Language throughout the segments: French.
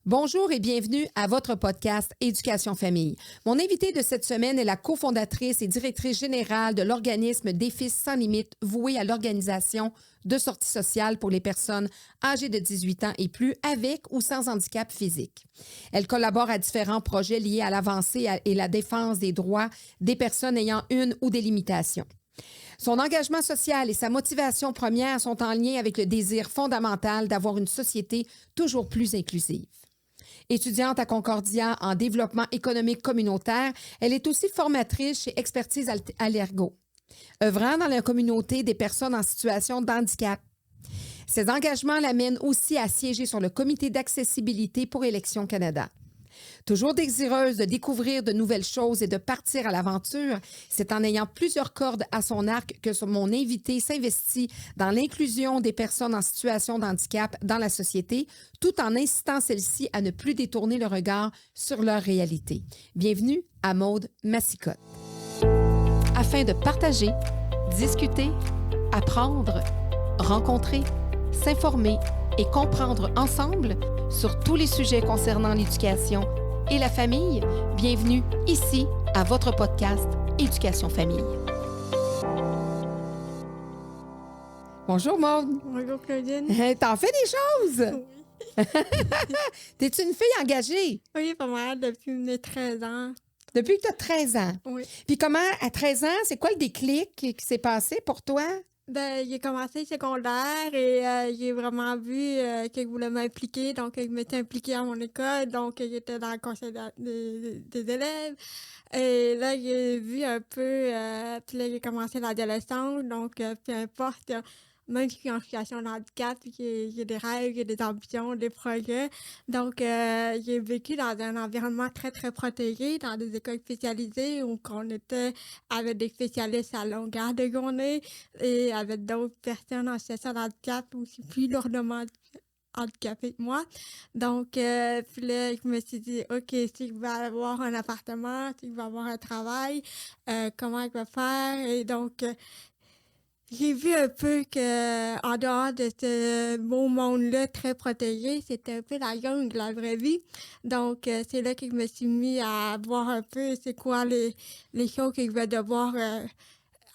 Bonjour et bienvenue à votre podcast Éducation Famille. Mon invitée de cette semaine est la cofondatrice et directrice générale de l'organisme Défis sans limite, voué à l'organisation de sorties sociales pour les personnes âgées de 18 ans et plus avec ou sans handicap physique. Elle collabore à différents projets liés à l'avancée et la défense des droits des personnes ayant une ou des limitations. Son engagement social et sa motivation première sont en lien avec le désir fondamental d'avoir une société toujours plus inclusive. Étudiante à Concordia en développement économique communautaire, elle est aussi formatrice chez Expertise Allergo, œuvrant dans la communauté des personnes en situation de handicap. Ses engagements l'amènent aussi à siéger sur le comité d'accessibilité pour Élections Canada. Toujours désireuse de découvrir de nouvelles choses et de partir à l'aventure, c'est en ayant plusieurs cordes à son arc que mon invité s'investit dans l'inclusion des personnes en situation de handicap dans la société, tout en incitant celles-ci à ne plus détourner le regard sur leur réalité. Bienvenue à Maude Massicotte. Afin de partager, discuter, apprendre, rencontrer, s'informer et comprendre ensemble sur tous les sujets concernant l'éducation et la famille, bienvenue ici à votre podcast Éducation Famille. Bonjour Maude. Bonjour Claudine. T'en fais des choses? Oui. T'es-tu une fille engagée? Oui, pas mal, depuis mes 13 ans. Depuis que tu as 13 ans. Oui. Puis comment, à 13 ans, c'est quoi le déclic qui s'est passé pour toi? Ben, j'ai commencé secondaire et j'ai vraiment vu que je voulais m'impliquer. Donc, je m'étais impliquée à mon école. Donc, j'étais dans le conseil des élèves. Et là, j'ai vu un peu, puis là, j'ai commencé l'adolescence. Donc, peu importe, même si je suis en situation de handicap, j'ai des rêves, j'ai des ambitions, des projets. Donc, j'ai vécu dans un environnement très, très protégé, dans des écoles spécialisées où on était avec des spécialistes à longueur de journée et avec d'autres personnes en situation de handicap aussi plus lourdement handicapées que moi. Donc, puis là, je me suis dit, OK, si je vais avoir un appartement, si je vais avoir un travail, comment je vais faire? Et donc, j'ai vu un peu que en dehors de ce beau monde-là très protégé, c'était un peu la jungle de la vraie vie. Donc, c'est là que je me suis mis à voir un peu c'est quoi les choses que je vais devoir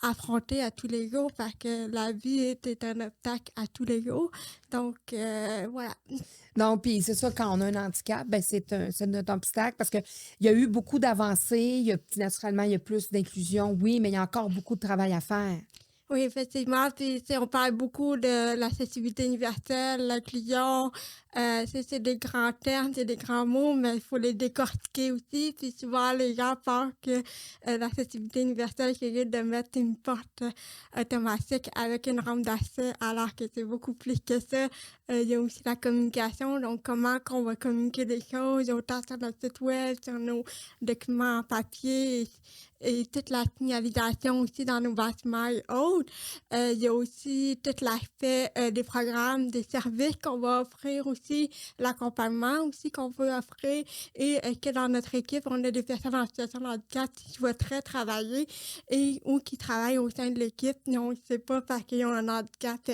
affronter à tous les jours parce que la vie est un obstacle à tous les jours. Donc, voilà. Non, puis c'est ça, quand on a un handicap, ben c'est notre obstacle parce qu'il y a eu beaucoup d'avancées, naturellement, il y a plus d'inclusion, oui, mais il y a encore beaucoup de travail à faire. Oui, effectivement. Puis, tu sais, on parle beaucoup de l'accessibilité universelle, l'inclusion. C'est des grands termes, c'est des grands mots, mais il faut les décortiquer aussi. Puis souvent, les gens pensent que l'accessibilité universelle, c'est juste de mettre une porte automatique avec une rampe d'accès, alors que c'est beaucoup plus que ça. Il y a aussi la communication. Donc, comment qu'on va communiquer des choses, autant sur notre site web, sur nos documents en papier et toute la signalisation aussi dans nos bâtiments et autres. Il y a aussi tout l'aspect des programmes, des services qu'on va offrir aussi, l'accompagnement aussi qu'on peut offrir et que dans notre équipe, on a des personnes en situation de handicap qui souhaiteraient travailler ou qui travaillent au sein de l'équipe. Non, c'est pas parce qu'ils ont un handicap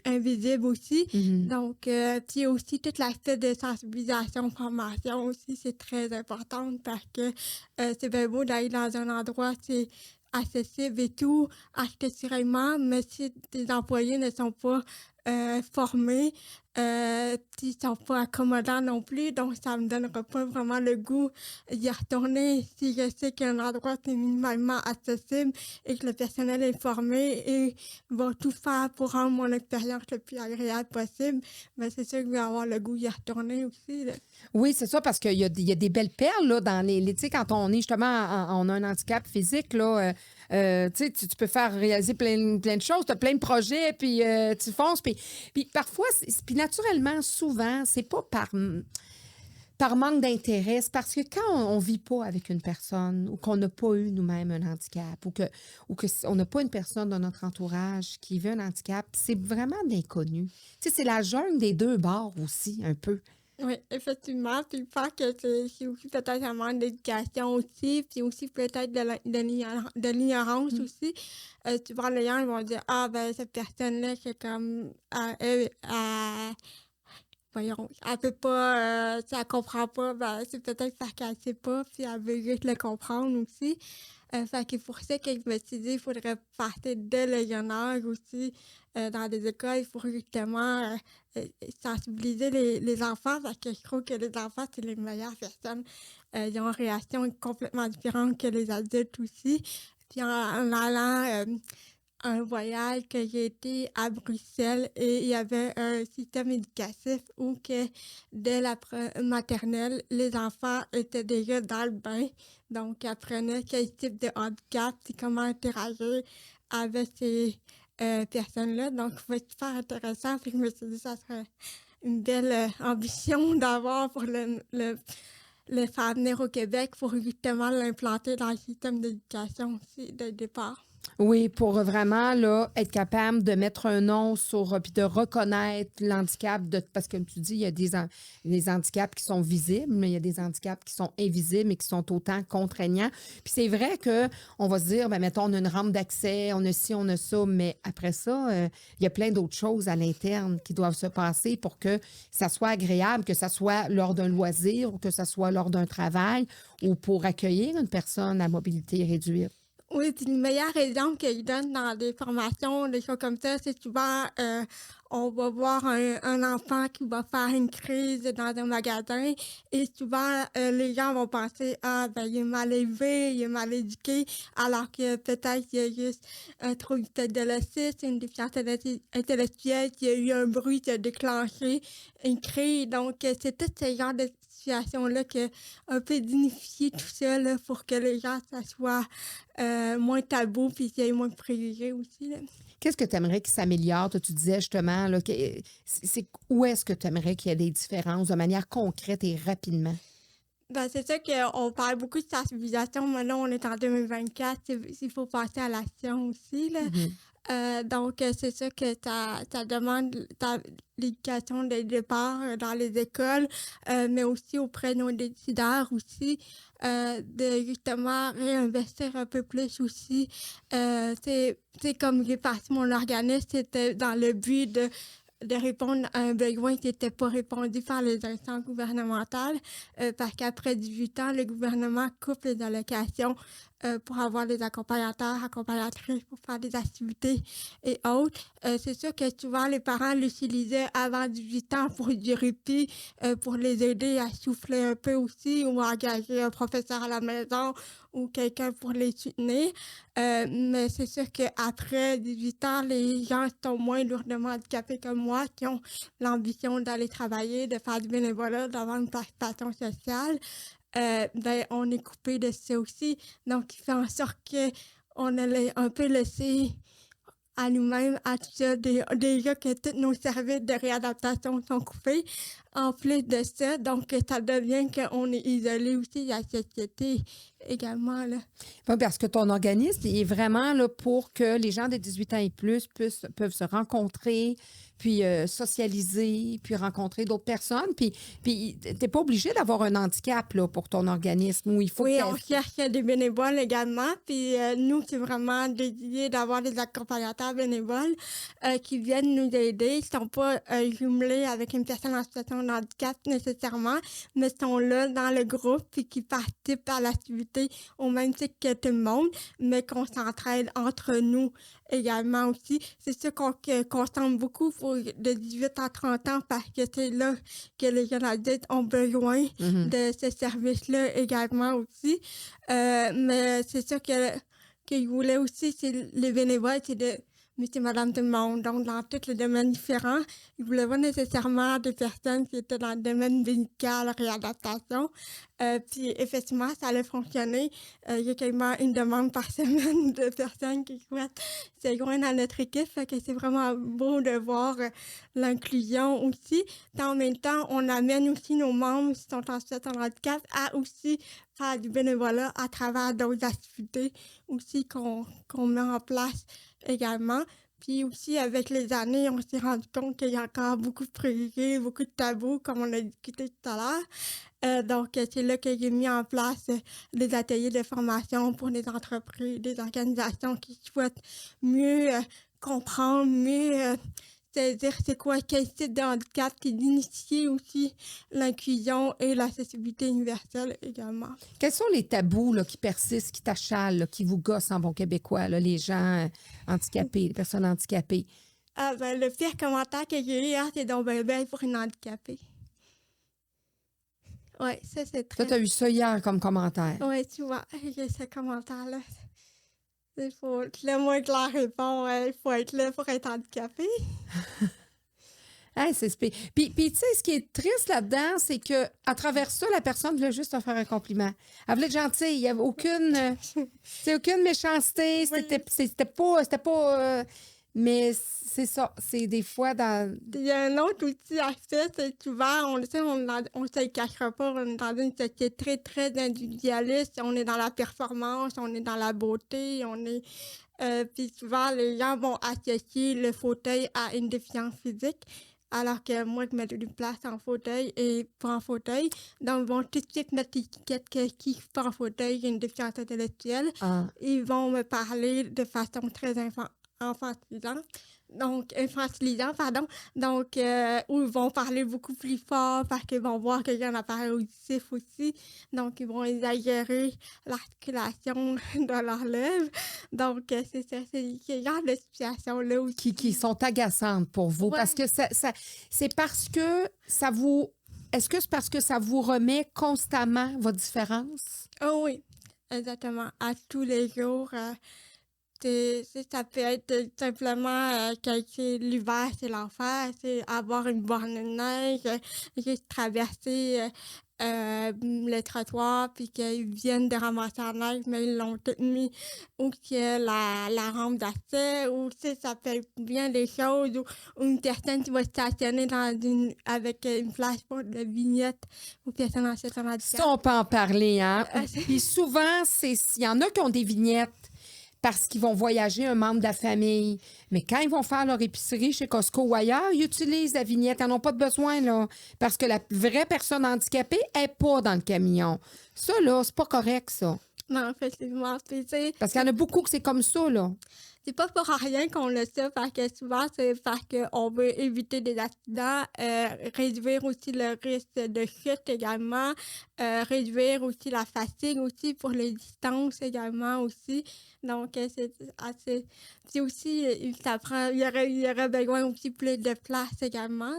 invisible aussi. Mm-hmm. Donc, puis il y a aussi tout l'aspect de sensibilisation, formation aussi, c'est très important parce que c'est bien beau d'aller dans un endroit, c'est accessible et tout, architecturalement, mais si tes employés ne sont pas formés, ils sont pas accommodants non plus, donc ça me donnera pas vraiment le goût d'y retourner si je sais qu'un endroit est minimalement accessible et que le personnel est formé et va tout faire pour rendre mon expérience le plus agréable possible, mais c'est sûr que je vais avoir le goût d'y retourner aussi, là. Oui, c'est ça, parce qu'il y a des belles perles là, dans tu sais, quand on est justement, on a un handicap physique, là, tu sais, tu peux faire réaliser plein de choses, tu as plein de projets, puis tu fonces, puis parfois, puis naturellement, souvent, c'est pas par manque d'intérêt, c'est parce que quand on ne vit pas avec une personne ou qu'on n'a pas eu nous-mêmes un handicap ou que on n'a pas une personne dans notre entourage qui vit un handicap, c'est vraiment de l'inconnu. Tu sais, c'est la jungle des deux bords aussi, un peu. Oui, effectivement. Puis je pense que c'est aussi peut-être un manque d'éducation aussi, puis aussi peut-être de l'ignorance aussi. Souvent, les gens ils vont dire, ah, ben, cette personne-là, c'est comme, elle voyons, elle peut pas, si elle comprend pas, ben, c'est peut-être parce qu'elle sait pas, puis elle veut juste le comprendre aussi. Fait que pour ça que je me suis dit, il faudrait partir dès le jeune âge aussi, dans des écoles pour justement, sensibiliser les enfants parce que je trouve que les enfants, c'est les meilleures personnes. Ils ont une réaction complètement différente que les adultes aussi. Puis en allant, un voyage que j'ai été à Bruxelles et il y avait un système éducatif où que dès la maternelle, les enfants étaient déjà dans le bain. Donc, ils apprenaient quel type de handicap et comment interagir avec ces personnes-là. Donc, ça va être super intéressant. Puis, je me suis dit que ça serait une belle ambition d'avoir pour le faire venir au Québec pour justement l'implanter dans le système d'éducation aussi dès le départ. Oui, pour vraiment là, être capable de mettre un nom sur, puis de reconnaître l'handicap, parce que comme tu dis, il y a des handicaps qui sont visibles, mais il y a des handicaps qui sont invisibles et qui sont autant contraignants. Puis c'est vrai qu'on va se dire, ben, mettons, on a une rampe d'accès, on a ci, on a ça, mais après ça, il y a plein d'autres choses à l'interne qui doivent se passer pour que ça soit agréable, que ça soit lors d'un loisir ou que ça soit lors d'un travail ou pour accueillir une personne à mobilité réduite. Oui, puis le meilleur exemple qu'ils donnent dans des formations, des choses comme ça, c'est souvent, on va voir un enfant qui va faire une crise dans un magasin et souvent, les gens vont penser, ah, ben, il est mal élevé, il est mal éduqué, alors que peut-être qu'il y a juste un trouble de l'autisme, une déficience intellectuelle, qu'il y a eu un bruit qui a déclenché une crise. Donc, c'est tout ce genre de situation-là que un peu dignifier tout ça là, pour que les gens, ça soit moins tabou puis qu'il y ait moins de préjugés aussi. Là. Qu'est-ce que tu aimerais qu'il s'améliore? Toi, tu disais justement, là, où est-ce que tu aimerais qu'il y ait des différences de manière concrète et rapidement? Ben, c'est ça qu'on parle beaucoup de sensibilisation, mais là, on est en 2024, il faut passer à l'action aussi. Là. Mhm. Donc, c'est ça que ça demande l'éducation dès le départ dans les écoles, mais aussi auprès de nos décideurs aussi, de justement réinvestir un peu plus aussi. C'est comme j'ai parti mon organisme, c'était dans le but de répondre à un besoin qui n'était pas répondu par les instances gouvernementales, parce qu'après 18 ans, le gouvernement coupe les allocations pour avoir des accompagnateurs, accompagnatrices pour faire des activités et autres. C'est sûr que souvent, les parents l'utilisaient avant 18 ans pour du répit, pour les aider à souffler un peu aussi ou engager un professeur à la maison ou quelqu'un pour les soutenir. Mais c'est sûr qu'après 18 ans, les gens sont moins lourdement handicapés que moi, qui ont l'ambition d'aller travailler, de faire du bénévolat, d'avoir une participation sociale. Ben, on est coupé de ça aussi. Donc, il fait en sorte qu'on a un peu laissé à nous-mêmes, à tout ça, déjà que tous nos services de réadaptation sont coupés. En plus de ça, donc ça devient qu'on est isolé aussi de la société également. Là. Oui, parce que ton organisme il est vraiment là pour que les gens de 18 ans et plus peuvent se rencontrer, puis socialiser, puis rencontrer d'autres personnes. Puis tu n'es pas obligé d'avoir un handicap là, pour ton organisme où il faut Oui, que on cherche des bénévoles également. Puis nous, c'est vraiment dédié d'avoir des accompagnateurs bénévoles qui viennent nous aider. Ils ne sont pas jumelés avec une personne en situation de handicap nécessairement, mais sont là dans le groupe et qui participent à l'activité au même titre que tout le monde, mais qu'on s'entraide entre nous également aussi. C'est ça qu'on concentre beaucoup pour de 18 à 30 ans parce que c'est là que les jeunes adultes ont besoin de ce service-là également aussi. Mais c'est sûr que je voulais aussi, c'est les bénévoles, c'est de monsieur, madame, tout le monde. Donc, dans tous les domaines différents, ils ne voulaient pas nécessairement des personnes qui étaient dans le domaine médical, réadaptation. Puis, effectivement, ça allait fonctionner. Il y a quasiment une demande par semaine de personnes qui souhaitent se joindre à notre équipe. Fait que c'est vraiment beau de voir l'inclusion aussi. En même temps, on amène aussi nos membres qui sont en situation de handicap à aussi faire du bénévolat à travers d'autres activités aussi qu'on met en place également. Puis aussi, avec les années, on s'est rendu compte qu'il y a encore beaucoup de préjugés, beaucoup de tabous, comme on a discuté tout à l'heure. Donc, c'est là que j'ai mis en place des ateliers de formation pour des entreprises, des organisations qui souhaitent mieux comprendre, mieux c'est-à-dire c'est quoi, quel type de handicap, puis d'initier aussi l'inclusion et l'accessibilité universelle également. Quels sont les tabous là, qui persistent, qui t'achalent, là, qui vous gossent en bon québécois, là, les gens handicapés, les personnes handicapées? Ah ben, le pire commentaire que j'ai eu, c'est donc ben belle pour une handicapée. Oui, ça c'est Toi, très... tu as eu ça hier comme commentaire. Oui, tu vois, j'ai ce commentaire-là. Il faut que le moins clair répond, il faut être là pour être handicapé. Hey, puis tu sais, ce qui est triste là-dedans, c'est que à travers ça, la personne voulait juste te faire un compliment. Elle voulait être gentille. Il n'y avait aucune méchanceté. Oui. C'était pas mais c'est ça. C'est des fois dans... Il y a un autre outil aspect, c'est souvent, on le sait, on ne se le cachera pas, on est dans une société très, très individualiste, on est dans la performance, on est dans la beauté, puis souvent, les gens vont associer le fauteuil à une déficience physique, alors que moi, je mets une place en fauteuil et pas en fauteuil. Donc, ils vont tout de suite mettre l'étiquette que qui est en fauteuil, une déficience intellectuelle. Ah. Ils vont me parler de façon très infantilisant, pardon. Donc, où ils vont parler beaucoup plus fort parce qu'ils vont voir qu'il y a un appareil auditif aussi. Donc, ils vont exagérer l'articulation de leurs lèvres. Donc, c'est ça, c'est ce genre de situation-là aussi. Qui sont agaçantes pour vous. Ouais. Parce que c'est parce que ça vous... Est-ce que c'est parce que ça vous remet constamment votre différence? Oh oui, exactement. À tous les jours, ça peut être simplement que l'hiver, c'est l'enfer, c'est avoir une borne de neige, juste traverser le trottoir, puis qu'ils viennent de ramasser la neige, mais ils l'ont tout mis où que la rampe d'accès, ou ça peut être bien des choses, ou une personne qui va stationner avec une place pour de vignettes ou personne en situation de handicap. Ça, on peut en parler, hein? Puis souvent, il y en a qui ont des vignettes parce qu'ils vont voyager un membre de la famille. Mais quand ils vont faire leur épicerie chez Costco ou ailleurs, ils utilisent la vignette. Ils n'en ont pas de besoin, là. Parce que la vraie personne handicapée n'est pas dans le camion. Ça, là, c'est pas correct, ça. Non, effectivement. Puis, tu sais, Parce qu'il y en a beaucoup que c'est comme ça, là. c'est pas pour rien qu'on le sait, parce que souvent, c'est parce qu'on veut éviter des accidents, réduire aussi le risque de chute également, réduire aussi la fatigue aussi pour les distances également aussi. Donc, c'est assez... Puis aussi, il y aurait besoin aussi plus de place également,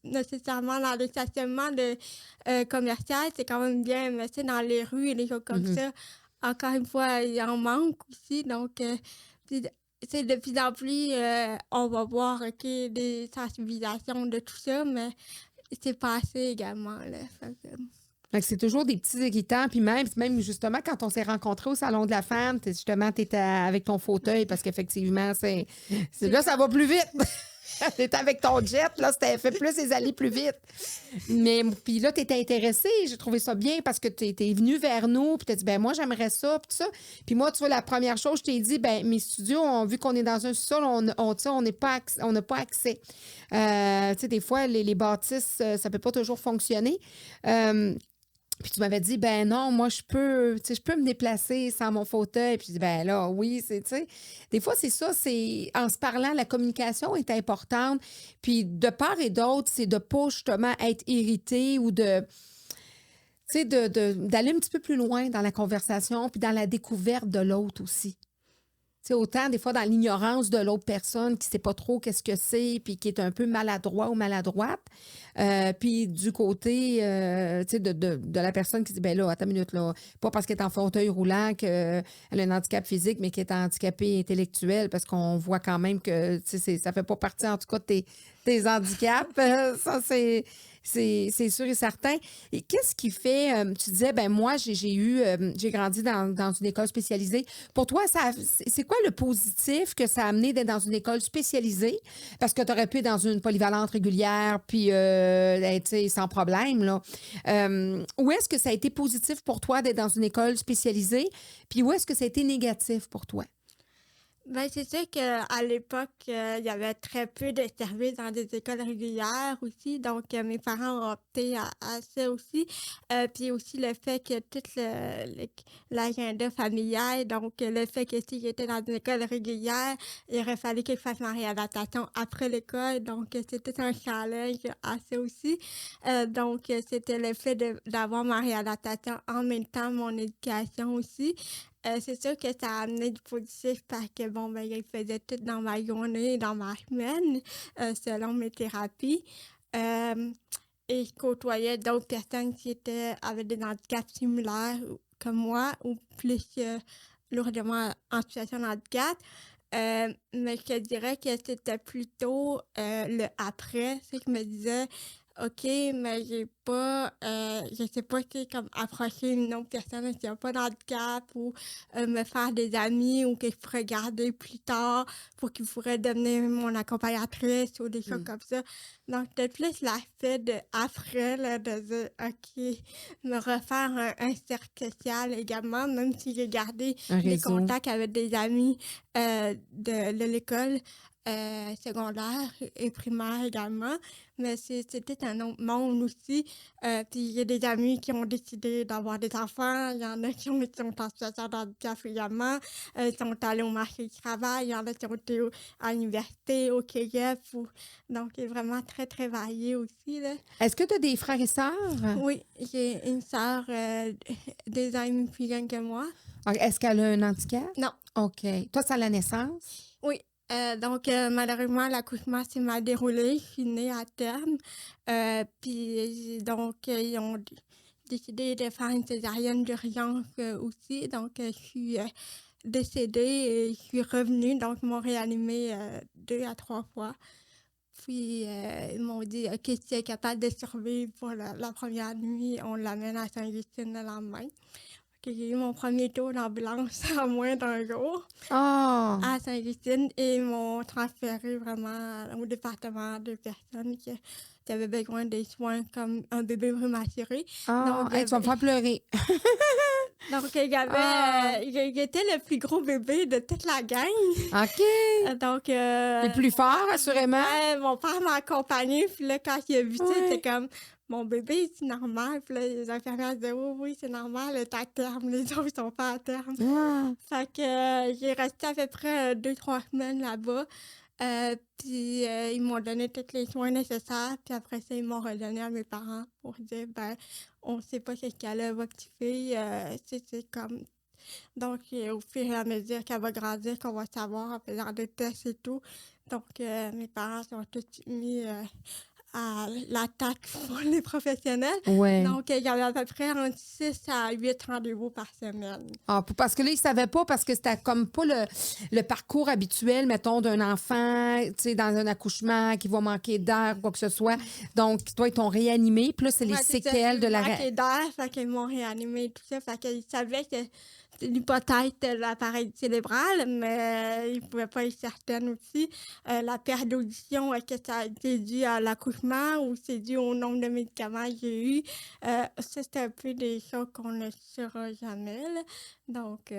nécessairement dans le stationnement commercial, c'est quand même bien, mais c'est dans les rues et les choses comme ça. Encore une fois, il en manque aussi, donc c'est de plus en plus, on va voir des sensibilisations de tout ça, mais c'est pas assez également. Là. Fait que c'est toujours des petits irritants. Puis même justement, quand on s'est rencontrés au Salon de la Femme, tu étais avec ton fauteuil parce qu'effectivement, là, ça va plus vite. T'étais avec ton jet, là, c'était fait plus les allées plus vite. Mais puis là, t'étais intéressée, j'ai trouvé ça bien parce que t'es venue vers nous, puis t'as dit, ben moi, j'aimerais ça, puis tout ça. Puis moi, tu vois, la première chose, je t'ai dit, ben mes studios, vu qu'on est dans un sol, on n'a pas accès. Tu sais, des fois, les bâtisses, ça peut pas toujours fonctionner. Puis tu m'avais dit, ben non, moi, je peux me déplacer sans mon fauteuil. Puis je dis, ben là, oui, tu sais. Des fois, c'est ça, c'est en se parlant, la communication est importante. Puis de part et d'autre, c'est de pas justement être irrité ou d'aller un petit peu plus loin dans la conversation puis dans la découverte de l'autre aussi. C'est autant des fois dans l'ignorance de l'autre personne qui ne sait pas trop qu'est-ce que c'est puis qui est un peu maladroit ou maladroite. Puis du côté de la personne qui dit, ben là, attends une minute, là, pas parce qu'elle est en fauteuil roulant qu'elle a un handicap physique, mais qu'elle est handicapée intellectuelle, parce qu'on voit quand même que ça fait pas partie, en tout cas, de tes handicaps. Ça, c'est sûr et certain. Et qu'est-ce qui fait, tu disais, ben moi, j'ai grandi dans une école spécialisée. Pour toi, c'est quoi le positif que ça a amené d'être dans une école spécialisée? Parce que tu aurais pu être dans une polyvalente régulière, puis sans problème, là. Où est-ce que ça a été positif pour toi d'être dans une école spécialisée? Puis où est-ce que ça a été négatif pour toi? Ben, c'est sûr qu'à l'époque, il y avait très peu de services dans des écoles régulières aussi, donc mes parents ont opté à ça aussi. Puis aussi le fait que tout l'agenda familial, donc le fait que si j'étais dans une école régulière, il aurait fallu que je fasse ma réadaptation après l'école, donc c'était un challenge à ça aussi. Donc c'était le fait d'avoir ma réadaptation en même temps mon éducation aussi. C'est sûr que ça a amené du positif parce que, bon, ben, je faisais tout dans ma journée, dans ma semaine, selon mes thérapies. Hem Et je côtoyais d'autres personnes qui avaient des handicaps similaires que moi ou plus, lourdement en situation de handicap. Mais je te dirais que c'était plutôt, le après, c'est que je me disais: «OK, mais je sais pas, tu sais, comme approcher une autre personne qui a pas de handicap ou, me faire des amis ou que je pourrais garder plus tard pour qu'ils pourraient devenir mon accompagnatrice» ou des choses Mmh. comme ça. Donc c'était plus l'aspect de après, là, de dire: «OK», me refaire un cercle social également, même si j'ai gardé Un des réseau. contacts avec des amis, de l'école, secondaire et primaire également. Mais c'était un autre monde aussi. Puis il y a des amis qui ont décidé d'avoir des enfants, il y en a qui sont en situation de handicap également, sont allés au marché du travail, il y en a qui ont été à l'université, au cégep ou donc c'est vraiment très, très varié aussi, là. Est-ce que tu as des frères et sœurs? Oui, j'ai une sœur, 2 ans et demi plus jeune que moi. Est-ce qu'elle a un handicap? Non. OK. Toi, c'est à la naissance? Oui, donc malheureusement, l'accouchement s'est mal déroulé. Je suis née à terme, puis donc ils ont décidé de faire une césarienne d'urgence, aussi. Donc je suis, décédée et je suis revenue, donc ils m'ont réanimée, 2 à 3 fois. Puis, ils m'ont dit: «OK, si tu es capable de survivre pour la 1re nuit, on l'amène à Saint-Justine le lendemain». Que j'ai eu mon premier tour d'ambulance en moins d'un jour Ah! à Saint-Justine et ils m'ont transférée vraiment au département de personnes qui avaient besoin des soins comme un bébé prématuré. Ah! Donc, Hey, tu vas me faire pleurer. il y Ah! avait j'étais le plus gros bébé de toute la gang. OK. Donc, Les plus forts, assurément? ouais, mon père m'a accompagnée, puis là, quand il a vu ça, il était Ouais. comme: «Mon bébé, c'est normal?» Puis là, les infirmières disaient: «Oui, oui, c'est normal, elle est à terme, les autres, ils sont pas à terme». Ah! Fait que, j'ai resté à peu près, 2-3 semaines là-bas, puis, ils m'ont donné tous les soins nécessaires, puis après ça, ils m'ont redonné à mes parents pour dire: «Ben, on sait pas ce qu'elle a, votre petite fille, c'est comme donc au fur et à mesure qu'elle va grandir, qu'on va savoir en faisant des tests et tout». Donc mes parents sont tous mis, à l'attaque pour les professionnels. Ouais. Donc il y avait à peu près entre 6 à 8 rendez-vous par semaine. Ah, parce que là, ils ne savaient pas, parce que c'était comme pas le parcours habituel, mettons, d'un enfant, tu sais, dans un accouchement, qui va manquer d'air ou quoi que ce soit. Donc, toi, ils t'ont réanimé, puis là, c'est les Ouais, c'est ça, séquelles de il la... manquait d'air, fait qu'ils m'ont réanimée et tout ça, fait qu'ils savaient que c'est l'hypothèse de l'appareil cérébral, mais ils pouvaient pas être certaines aussi. La perte d'audition, est-ce que ça a été dû à l'accouchement ou c'est dû au nombre de médicaments que j'ai eu? Ça, c'est un peu des choses qu'on ne saura jamais, là. Donc,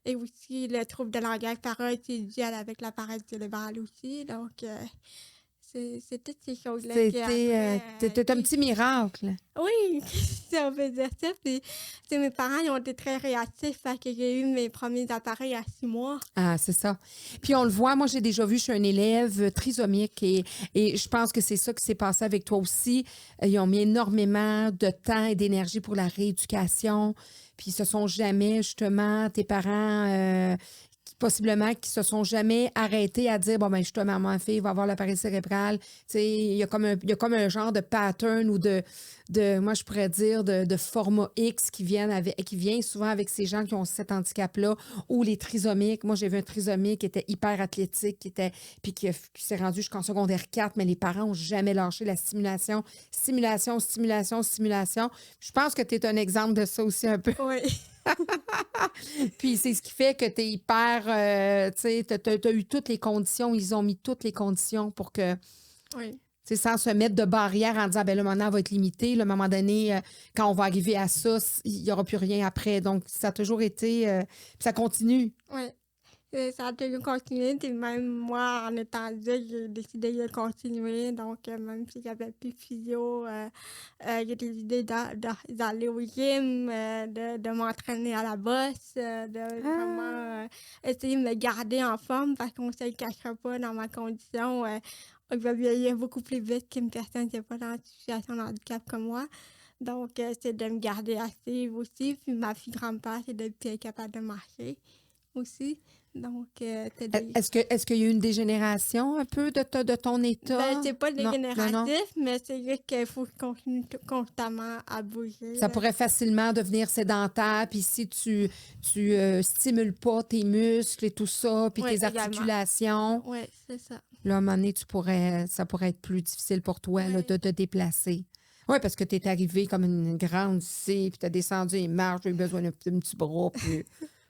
et aussi le trouble de langage parole, c'est dû avec l'appareil cérébral aussi. Donc, c'est toutes ces choses-là qui C'était un qui petit miracle. oui, si on peut dire ça. Puis, tu sais, mes parents, ils ont été très réactifs, fait que j'ai eu mes premiers appareils à 6 mois. Ah, c'est ça. Puis on le voit, moi j'ai déjà vu chez un élève trisomique et je pense que c'est ça qui s'est passé avec toi aussi. Ils ont mis énormément de temps et d'énergie pour la rééducation. Puis ils se sont jamais, justement, tes parents, possiblement, qui se sont jamais arrêtés à dire, bon, ben justement, ma fille va avoir l'appareil cérébral. Tu sais, il y a comme un genre de pattern ou moi, je pourrais dire, de format X qui vient souvent avec ces gens qui ont cet handicap-là ou les trisomiques. Moi, j'ai vu un trisomique qui était hyper athlétique, puis qui s'est rendu jusqu'en secondaire 4, mais les parents n'ont jamais lâché la stimulation. Stimulation, stimulation, stimulation. Je pense que tu es un exemple de ça aussi un peu. Oui. Puis c'est ce qui fait que tu es hyper, tu sais, tu as eu toutes les conditions, ils ont mis toutes les conditions pour que, tu Oui. sais, sans se mettre de barrière en disant, ben là, maintenant, elle va être limitée. Là, à un moment donné, quand on va arriver à ça, il n'y aura plus rien après. Donc, ça a toujours été, puis ça continue. Oui. Ça a toujours continué, puis même moi, en étant adulte, j'ai décidé de continuer. Donc, même si j'avais plus de physio, j'ai décidé d'aller au gym, de m'entraîner à la bosse, de Ah! vraiment essayer de me garder en forme parce qu'on ne se le cachera pas dans ma condition. Je vais vieillir beaucoup plus vite qu'une personne qui n'est pas dans une situation de handicap comme moi. Donc, c'est de me garder active aussi. Puis ma fille grand-père, c'est de plus être capable de marcher aussi. Donc, c'est des... Est-ce qu'il y a eu une dégénération un peu de ton Ben, état? c'est pas Non, non, non. dégénératif, mais c'est juste qu'il faut que je continue constamment à bouger, Ça là. pourrait facilement devenir sédentaire, puis si tu stimules pas tes muscles et tout ça, puis Oui, tes également. articulations, Oui, c'est ça. là, à un moment donné, ça pourrait être plus difficile pour toi là, Oui. de te déplacer. Oui, parce que tu es arrivée comme une grande C, puis tu as descendu les marches, j'ai eu besoin d'un petit bras, puis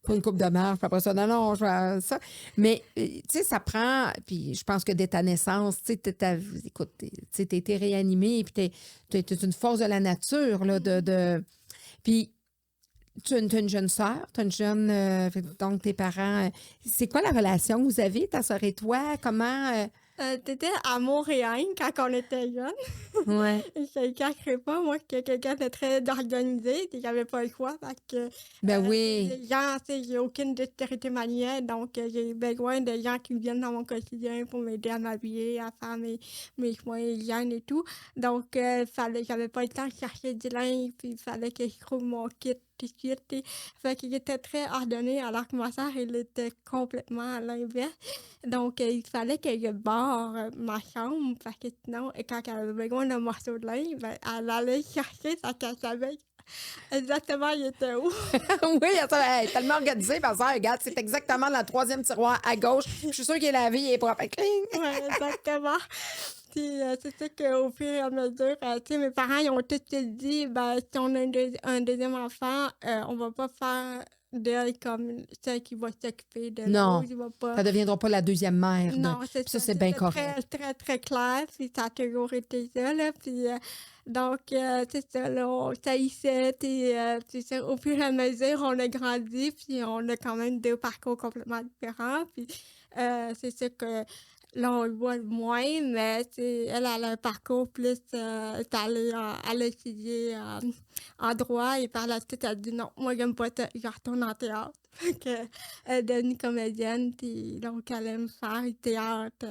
pour une coupe de marche, puis après ça, non, non, je vais ça. Mais, tu sais, ça prend, puis je pense que dès ta naissance, tu sais, écoute, tu sais, t'as été réanimée, puis t'es une force de la nature, là, Puis, tu as une jeune sœur, tu as une jeune, donc tes parents, c'est quoi la relation que vous avez, ta sœur et toi? Comment... T'étais à Montréal quand on était jeunes. Ouais. Je ne le cacherai pas, moi, que quelqu'un de très organisé, puis j'avais pas le choix parce que Ben oui. les gens, tu sais, j'ai aucune dextérité manuelle, donc j'ai besoin de gens qui viennent dans mon quotidien pour m'aider à m'habiller, à faire mes soins hygiène et tout. Donc, j'avais pas le temps de chercher du linge, puis il fallait que je trouve mon kit tout de suite. Fait qu'il était très ordonné, alors que ma soeur, elle était complètement à l'inverse. Donc, il fallait que je barre ma chambre parce que sinon, quand elle avait besoin d'un morceau de linge, ben, elle allait chercher sa qu'elle savait exactement il était où. Oui, attends, elle est tellement organisée, ma sœur, regarde, c'est exactement dans le troisième tiroir à gauche. Je suis sûre qu'il est lavé, il est propre. Cling! Oui, exactement. Puis, c'est ça qu'au fur et à mesure, tu sais, mes parents, ils ont tout dit, ben, si on a un deuxième enfant, on va pas faire d'elle comme celle qui va s'occuper de Non, l'autre. Il va pas... ça ne deviendra pas la deuxième mère. Non, c'est Puis ça, ça. c'est bien C'était correct. très, très, très clair. Puis ça a toujours été ça, là. Puis donc, c'est ça, là, on saillissait. Puis ça, au fur et à mesure, on a grandi. Puis on a quand même deux parcours complètement différents. Puis c'est ça que là, on le voit moins. Mais elle a un parcours plus étalé. Elle a étudié en droit. Et par la suite, elle a dit non, moi, j'aime pas ça. Je retourne en théâtre. Fait que, elle est devenue comédienne, puis donc elle aime faire du théâtre.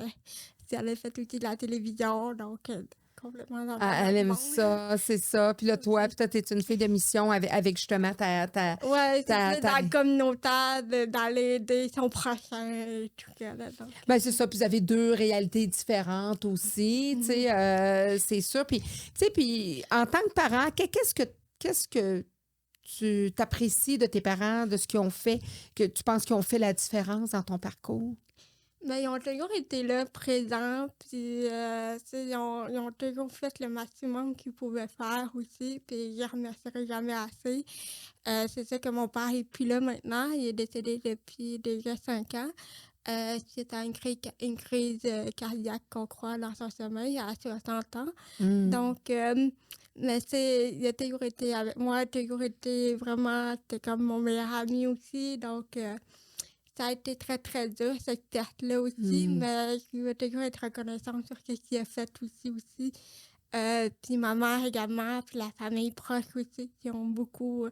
Puis elle a fait aussi de la télévision, donc complètement dans Ah, un elle autre aime monde. ça, c'est ça. Puis là, toi, tu es une fille de mission avec justement Ouais, c'est plus ta... dans le communautaire, d'aller aider son prochain et tout ça, là, donc. Ben, c'est ça. Puis vous avez deux réalités différentes aussi, tu sais, c'est sûr. Puis, tu sais, puis en tant que parent, qu'est-ce que tu t'apprécies de tes parents, de ce qu'ils ont fait, que tu penses qu'ils ont fait la différence dans ton parcours? Mais ils ont toujours été là, présents, puis tu sais, ils ont toujours fait le maximum qu'ils pouvaient faire aussi, puis je les remercierai jamais assez. C'est ça que mon père est plus là maintenant, il est décédé depuis déjà 5 ans. Suite à une crise cardiaque qu'on croit dans son sommeil à 60 ans. Hmm. Donc, mais il a toujours été avec moi, il a toujours été vraiment, c'était comme mon meilleur ami aussi. Donc, ça a été très, très dur, cette perte-là aussi, mais je veux toujours être reconnaissante sur ce qu'il a fait aussi. Puis ma mère également, puis la famille proche aussi, qui ont beaucoup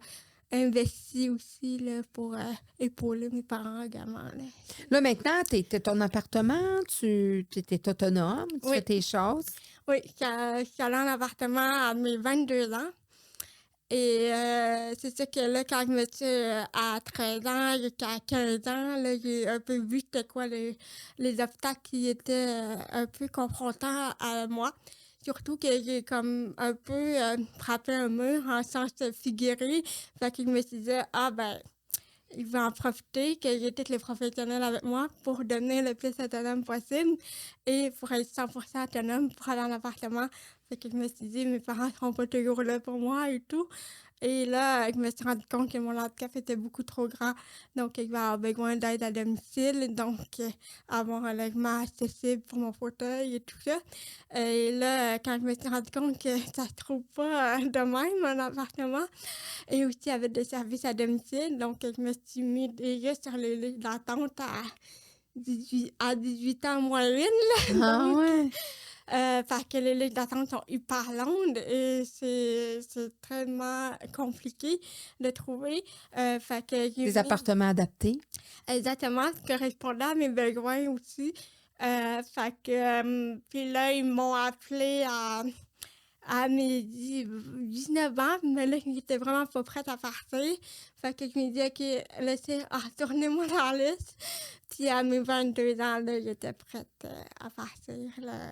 investi aussi là, pour épauler mes parents également, là. Là, maintenant, tu es ton appartement, tu es autonome, tu Oui. fais tes choses. Oui, je suis allée en appartement à mes 22 ans. Et c'est ça que là, quand je me suis à 13 ans jusqu'à 15 ans, là, j'ai un peu vu c'était quoi les obstacles qui étaient un peu confrontants à moi. Surtout que j'ai comme un peu frappé un mur en sens figuré. Fait que je me suis dit, ah ben, je vais en profiter, que j'ai tous les professionnels avec moi pour devenir le plus autonome possible et pour être 100% autonome pour aller en appartement. Fait que je me suis dit, mes parents ne seront pas toujours là pour moi et tout. Et là, je me suis rendu compte que mon handicap était beaucoup trop grand. Donc, je vais avoir besoin d'aide à domicile. Donc, avoir un logement accessible pour mon fauteuil et tout ça. Et là, quand je me suis rendu compte que ça se trouve pas de même, un appartement, et aussi avec des services à domicile. Donc, je me suis mis déjà sur les listes d'attente à 18 ans en moyenne. Ah Donc, ouais. parce que les listes d'attente sont hyper longues et c'est tellement compliqué de trouver. Fait que j'ai Des mis appartements adaptés. exactement ce qui correspondait à mes besoins aussi. Fait que, puis là, ils m'ont appelé à mes 19 ans, mais là, j'étais vraiment pas prête à partir. Fait que je me dis, OK, laissez, retournez-moi dans la liste. Puis à mes 22 ans, là, j'étais prête à partir, là.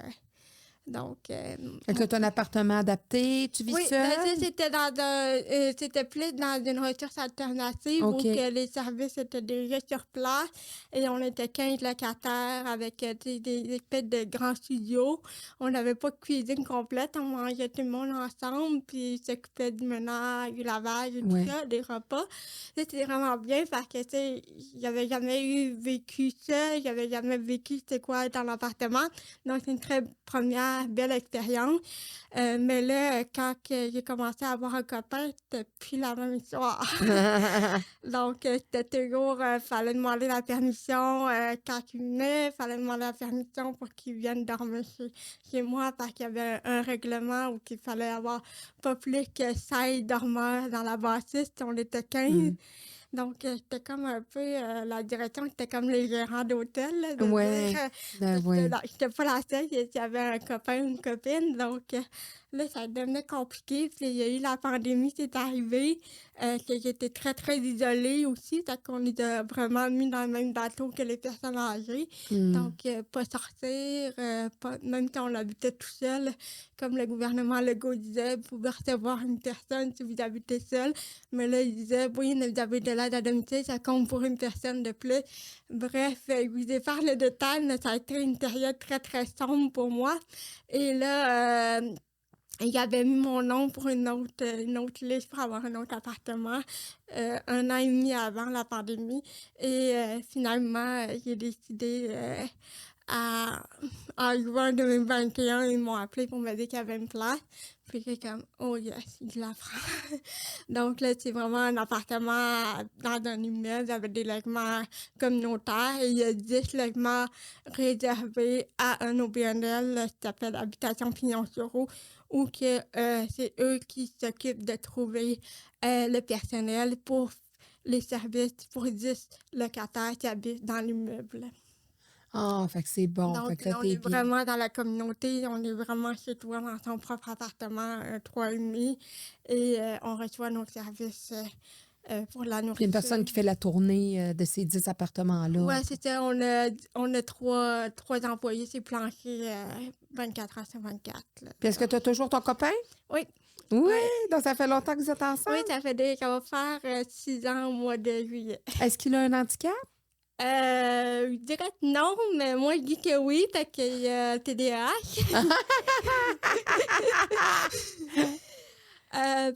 Donc, Fait que tu as un appartement adapté, tu vis oui, ben, ça, seule? c'était plus dans une ressource alternative où OK. que les services étaient déjà sur place et on était 15 locataires avec des espèces de grands studios. On n'avait pas de cuisine complète, on mangeait tout le monde ensemble, puis ils s'occupaient du ménage, du lavage et tout Ouais. ça, des repas. C'était vraiment bien parce que, tu sais, j'avais jamais vécu ça, j'avais jamais vécu c'était quoi être en appartement. Donc, c'est une très première belle expérience. Mais là, quand j'ai commencé à avoir un copain, c'était plus la même histoire. Donc, c'était toujours, fallait demander la permission quand il venait, fallait demander la permission pour qu'il vienne dormir chez moi parce qu'il y avait un règlement où il fallait avoir pas plus que 16 dormeurs dans la bâtisse. On était 15. Mm. Donc, j'étais comme un peu, la direction, c'était comme les gérants d'hôtel, là, de Ouais. dire, Ben ouais. j'étais pas la seule qui avait un copain ou une copine, donc là, ça devenait compliqué. Puis il y a eu la pandémie qui est arrivée, que j'étais très, très isolée aussi, donc on les a vraiment mis dans le même bateau que les personnes âgées. Mm. Donc, pas sortir, même si on habitait tout seul, comme le gouvernement Legault disait, vous pouvez recevoir une personne si vous habitez seul. Mais là, il disait, oui, vous avez de l'aide à domicile, ça compte pour une personne de plus. Bref, je vous épargne le détail, mais ça a été une période très, très sombre pour moi. Et là, il avait mis mon nom pour une autre liste pour avoir un autre appartement 1 an et demi avant la pandémie. Et finalement, j'ai décidé en juin 2021, ils m'ont appelé pour me dire qu'il y avait une place. Puis j'ai comme, oh yes, je la prends. Donc là, c'est vraiment un appartement dans un immeuble avec des logements communautaires. Et il y a 10 logements réservés à un OBNL qui s'appelle Habitation Pignon-sur-Eau, où que, c'est eux qui s'occupent de trouver le personnel pour les services pour 10 locataires qui habitent dans l'immeuble. Ah, fait que c'est bon. Fait Donc, que là, on t'es est bien. vraiment dans la communauté, on est vraiment chez toi dans ton propre appartement, 3,5, et on reçoit nos services pour la Puis nourriture. une personne qui fait la tournée de ces 10 appartements-là. Ouais, c'était, on a trois employés, c'est plancher 24 heures sur 24. Là. Puis est-ce que tu as toujours ton copain? Oui. Oui, Ouais. donc ça fait longtemps que vous êtes ensemble. Oui, ça va faire 6 ans au mois de juillet. Est-ce qu'il a un handicap? Je dirais que non, mais moi, je dis que oui, parce qu'il y a TDAH.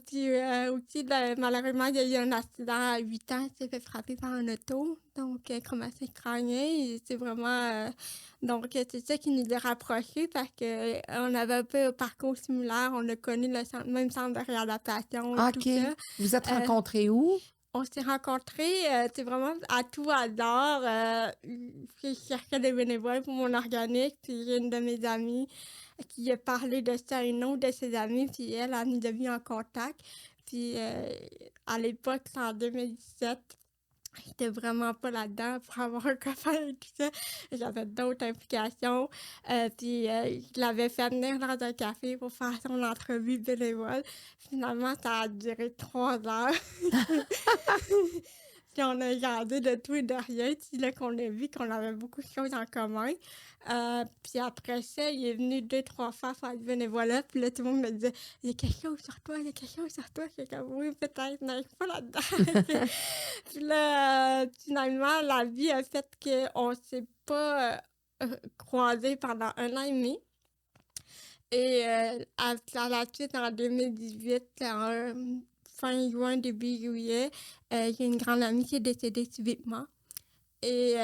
Puis aussi, malheureusement, il y a eu un accident à 8 ans, il s'est fait frapper par un auto, donc traumatisme crânien, et c'est vraiment... donc, c'est ça qui nous a rapprochés, parce qu'on avait un peu un parcours similaire, on a connu le même centre de réadaptation et tout OK. ça. Vous êtes rencontrés où? On s'est rencontrés, c'est vraiment à tout hasard. Je cherchais des bénévoles pour mon organisme, puis j'ai une de mes amies qui a parlé de ça à une autre de ses amies, puis elle nous a mis en contact. Puis à l'époque, c'est en 2017, j'étais vraiment pas là-dedans pour avoir un copain et tout ça. J'avais d'autres implications. Puis je l'avais fait venir dans un café pour faire son entrevue bénévole. Finalement, ça a duré 3 heures. Puis on a regardé de tout et de rien. Puis là qu'on a vu qu'on avait beaucoup de choses en commun. Puis après ça, il est venu 2-3 fois faire du bénévolat. Puis là, tout le monde me disait, il y a quelque chose sur toi, il y a quelque chose sur toi. J'étais comme, oui, peut-être, mais je suis pas là-dedans. Puis là, finalement, la vie a fait qu'on ne s'est pas croisés pendant 1 an et demi. Et à la suite, en 2018, fin juin, début juillet, j'ai une grande amie qui est décédée subitement. Et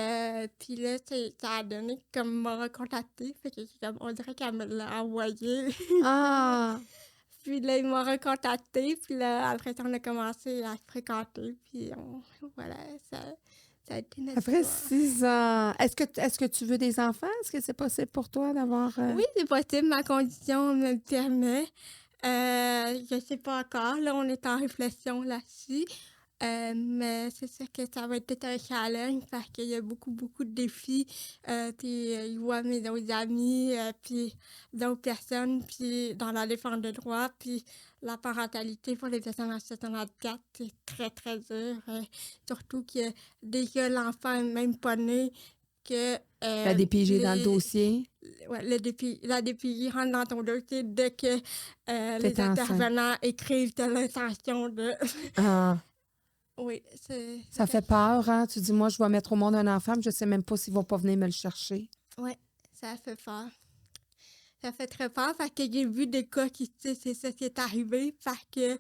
puis là, ça a donné comme m'a recontacté. Fait que on dirait qu'elle me l'a envoyé. Ah! Puis là, il m'a recontacté. Puis là, après ça, on a commencé à se fréquenter. Puis voilà, ça a été notre Après histoire. 6 ans. Est-ce que tu veux des enfants? Est-ce que c'est possible pour toi d'avoir... Oui, c'est possible. Ma condition me le permet. Je sais pas encore. Là, on est en réflexion là-dessus. Mais c'est sûr que ça va être tout un challenge parce qu'il y a beaucoup, beaucoup de défis. Puis je vois mes autres amis, puis d'autres personnes, puis dans la défense de droit, puis la parentalité pour les personnes en situation de handicap, c'est très, très dur. Surtout que déjà l'enfant n'est même pas né, que La DPG dans le dossier? ouais, la DPJ rentre dans ton dossier dès que les T'es enceinte. intervenants écrivent de l'intention de... Ah, Oui, ça fait peur, hein? Tu dis, moi, je vais mettre au monde un enfant, mais je sais même pas s'ils vont pas venir me le chercher. Oui, ça fait peur. Ça fait très peur parce que j'ai vu des cas qui, tu sais, c'est ça qui est arrivé parce que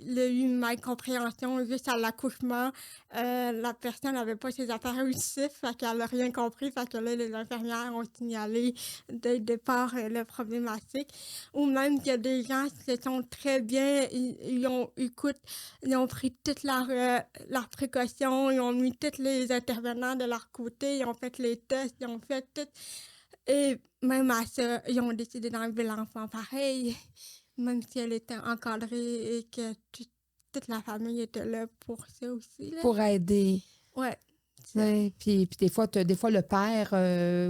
il y a eu une malcompréhension juste à l'accouchement. La personne n'avait pas ses affaires réussies, fait qu'elle n'a rien compris, fait que là, les infirmières ont signalé dès le départ la problématique. Ou même qu'il y a des gens qui se sont très bien, ils ont pris toutes leurs précautions, ils ont mis tous les intervenants de leur côté, ils ont fait les tests, ils ont fait tout. Et même à ça, ils ont décidé d'enlever l'enfant pareil, même si elle était encadrée et que toute la famille était là pour ça aussi, là. Pour aider. Ouais. Ouais. Puis des fois, le père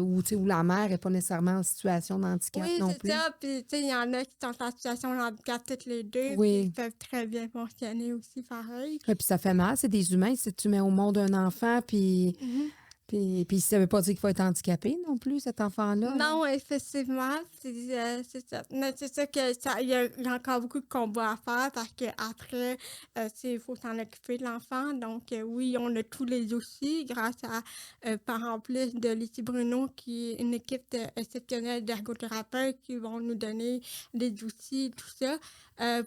ou, tu sais, ou la mère n'est pas nécessairement en situation de handicap Oui, non c'est plus. ça. Puis, tu sais, il y en a qui sont en situation de handicap toutes les deux. Oui. Puis ils peuvent très bien fonctionner aussi pareil. Et puis ça fait mal, c'est des humains. Si tu mets au monde un enfant, puis ça veut pas dire qu'il va être handicapé non plus, cet enfant-là. Non, effectivement, c'est ça. Mais c'est ça que il y a encore beaucoup de combats à faire parce qu'après, il faut s'en occuper de l'enfant. Donc, oui, on a tous les outils grâce à, par exemple, de Lucie Bruno, qui est une équipe exceptionnelle d'ergothérapeutes qui vont nous donner des outils, tout ça,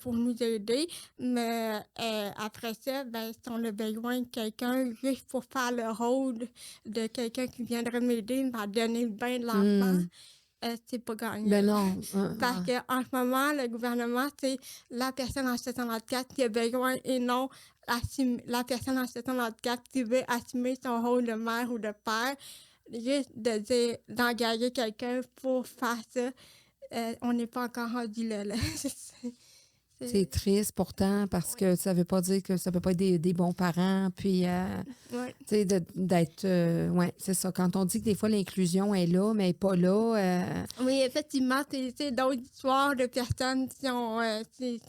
pour nous aider. Mais après ça, ben, si on a besoin de quelqu'un juste pour faire le rôle de quelqu'un qui viendrait m'aider, m'a donné le bain de l'enfant, c'est pas gagnant. Ben non. Parce qu'en ce moment, le gouvernement, c'est la personne en situation de handicap qui a besoin et non la personne en situation de handicap qui veut assumer son rôle de mère ou de père. Juste de dire, d'engager quelqu'un pour faire ça, on n'est pas encore rendu là. C'est triste pourtant parce que ça veut pas dire que ça peut pas être des bons parents. Puis, Ouais. tu sais, d'être. Ouais, c'est ça. Quand on dit que des fois l'inclusion est là, mais elle n'est pas là. Oui, effectivement, c'est d'autres histoires de personnes qui ont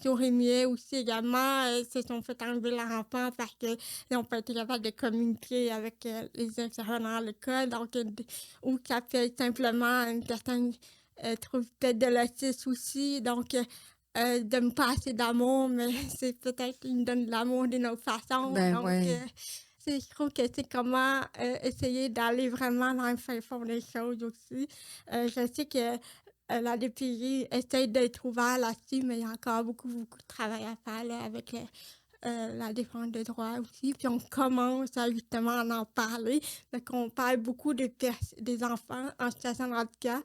sourémiées aussi également, se sont fait enlever leur enfant parce qu'ils n'ont pas été capables de communiquer avec les intervenants à l'école. Donc, ou ça peut être simplement une personne trouve peut-être de l'autisme aussi. Donc, donne pas assez d'amour, mais c'est peut-être qu'ils nous donnent de l'amour d'une autre façon. Ben Donc, ouais. je trouve que c'est comment essayer d'aller vraiment dans le fin fond des choses aussi. Je sais que la DPJ essaie d'être ouvert là-dessus, mais il y a encore beaucoup, beaucoup de travail à faire là, avec la défense des droits aussi. Puis on commence à justement en parler. Fait qu'on parle beaucoup des enfants en situation de handicap.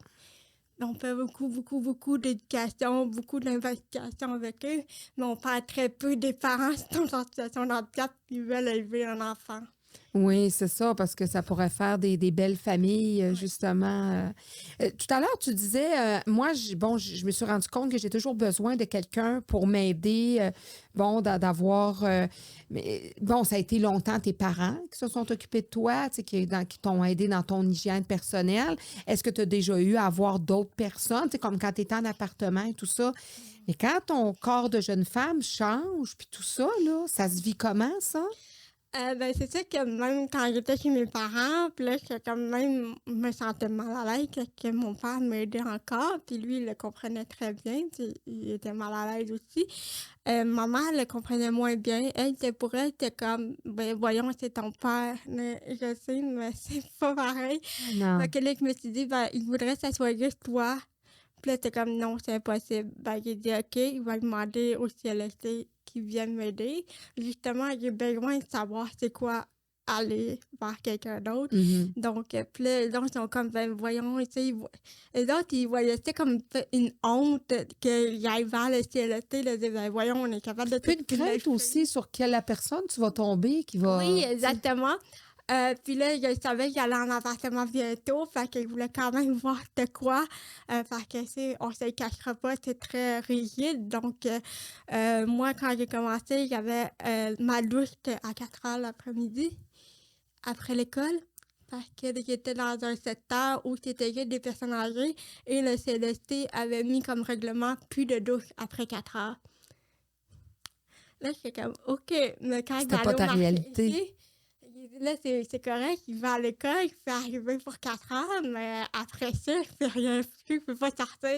On fait beaucoup, beaucoup, beaucoup d'éducation, beaucoup d'investigation avec eux, mais on parle très peu des parents qui sont en situation de handicap qui veulent élever un enfant. Oui, c'est ça, parce que ça pourrait faire des belles familles, justement. Tout à l'heure, tu disais, moi, je me suis rendu compte que j'ai toujours besoin de quelqu'un pour m'aider, d'avoir... mais bon, ça a été longtemps tes parents qui se sont occupés de toi, tu sais, qui t'ont aidé dans ton hygiène personnelle. Est-ce que tu as déjà eu à voir d'autres personnes, tu sais, comme quand tu étais en appartement et tout ça? Mais quand ton corps de jeune femme change, puis tout ça, là, ça se vit comment, ça? Ben, c'est sûr que même quand j'étais chez mes parents, puis là, j'étais quand même, me sentais mal à l'aise que mon père m'aidait encore, puis lui, il le comprenait très bien, il était mal à l'aise aussi. Ma mère, elle le comprenait moins bien. Pour elle, c'était comme, ben, voyons, c'est ton père. Mais je sais, mais c'est pas pareil. Non. Fait que là, je me suis dit, ben, il voudrait que ça soit juste toi. Puis là, c'était comme, non, c'est impossible. Ben, j'ai dit, OK, il va demander au CLSC qui viennent m'aider. Justement, j'ai besoin de savoir c'est quoi aller vers quelqu'un d'autre. Mhm. Donc, puis là, les autres, ils sont comme, ben, voyons, tu sais, les autres, ils voyaient ça comme une honte qu'il aille vers le CLSC, là, dire, ben, voyons, on est capable de Puis une crainte aussi sur quelle la personne tu vas tomber qui va. Oui, exactement. Puis là, je savais qu'il allait en appartement bientôt, fait qu'il voulait quand même voir de quoi. Fait que, on se le cachera pas, c'est très rigide. Donc, moi, quand j'ai commencé, j'avais ma douche à 4 heures l'après-midi, après l'école. Parce que j'étais dans un secteur où c'était juste des personnes âgées et le CLSC avait mis comme règlement plus de douche après 4 heures. Là, j'étais comme, OK, mais quand il C'était va pas aller au ta marché réalité. ici, là, c'est correct, il va à l'école, il peut arriver pour 4 heures, mais après ça, il peut rien faire, il peut pas sortir,